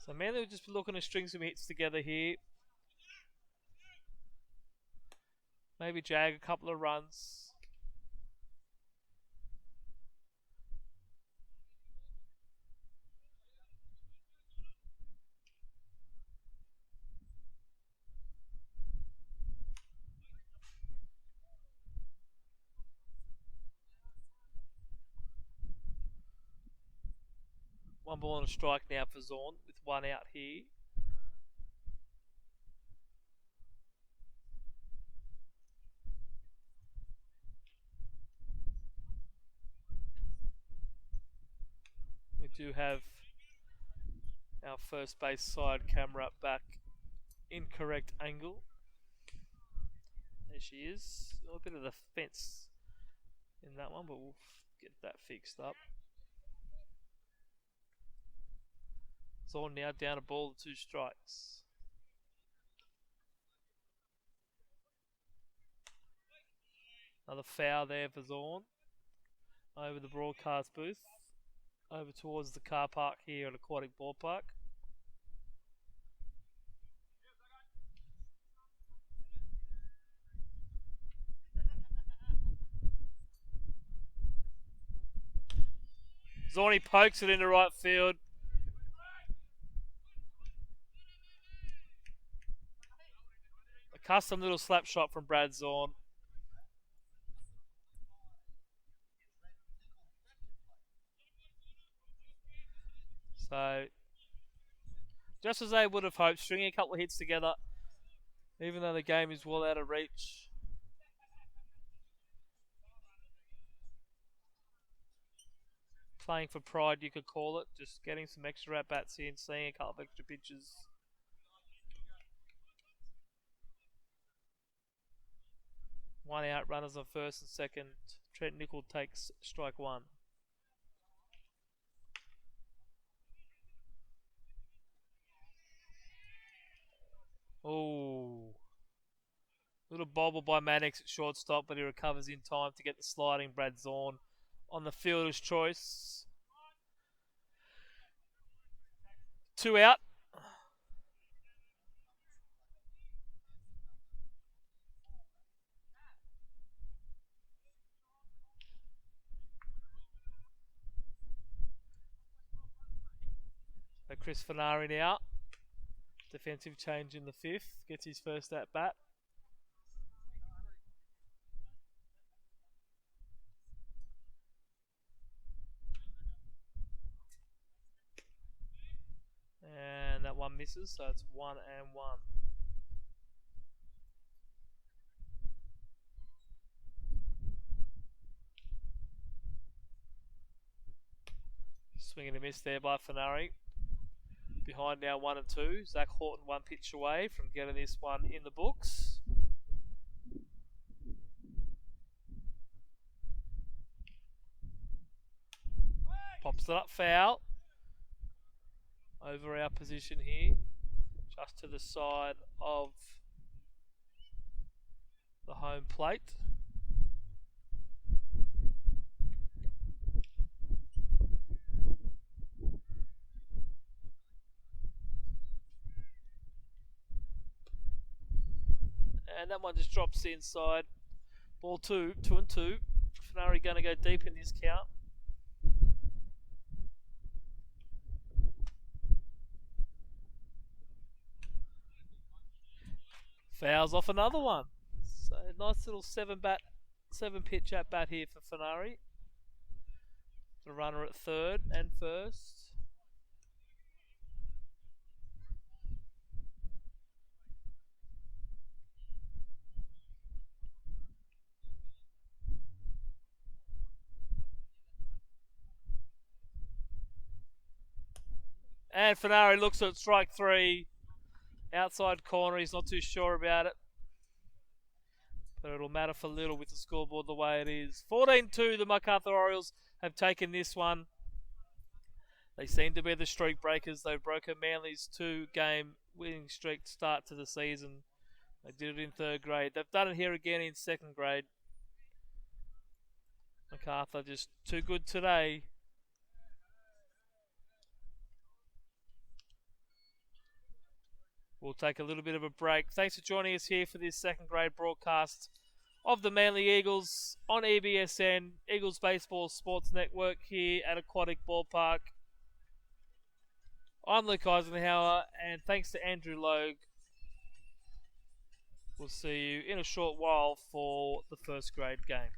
So Manly will just be looking to string some hits together here. Maybe jag a couple of runs. One ball and a strike now for Zorn with 1 out here. We do have our first base side camera back in correct angle. There she is. A little bit of the fence in that one, but we'll get that fixed up. Zorn now down a ball and 2 strikes. Another foul there for Zorn. Over the broadcast booth. Over towards the car park here at Aquatic Ballpark. Zorny pokes it into right field. A custom little slap shot from Brad Zorn. So, just as they would have hoped, stringing a couple of hits together, even though the game is well out of reach. Playing for pride, you could call it. Just getting some extra at-bats in, seeing a couple of extra pitches. One out, runners on first and second. Trent Nickel takes strike 1. Oh, little bobble by Mannix at shortstop, but he recovers in time to get the sliding Brad Zorn on the fielder's choice. 2 out. So Chris Fanari now. Defensive change in the 5th. Gets his first at bat. And that one misses, so it's 1-1. Swing and a miss there by Fenari. Behind now 1 and 2. Zach Horton 1 pitch away from getting this one in the books. Pops it up, foul. Over our position here. Just to the side of the home plate. And that one just drops inside. Ball 2 and 2. Fenari going to go deep in this count. Fouls off another one. So nice little 7 pitch at bat here for Fenari. The runner at third and first. And Fenari looks at strike 3. Outside corner, he's not too sure about it. But it'll matter for little with the scoreboard the way it is. 14-2, the Marcarthur Orioles have taken this one. They seem to be the streak breakers. They've broken Manly's 2-game winning streak start to the season. They did it in 3rd grade. They've done it here again in 2nd grade. Marcarthur just too good today. We'll take a little bit of a break. Thanks for joining us here for this 2nd grade broadcast of the Manly Eagles on EBSN, Eagles Baseball Sports Network here at Aquatic Ballpark. I'm Luke Eisenhower, and thanks to Andrew Logue. We'll see you in a short while for the 1st grade game.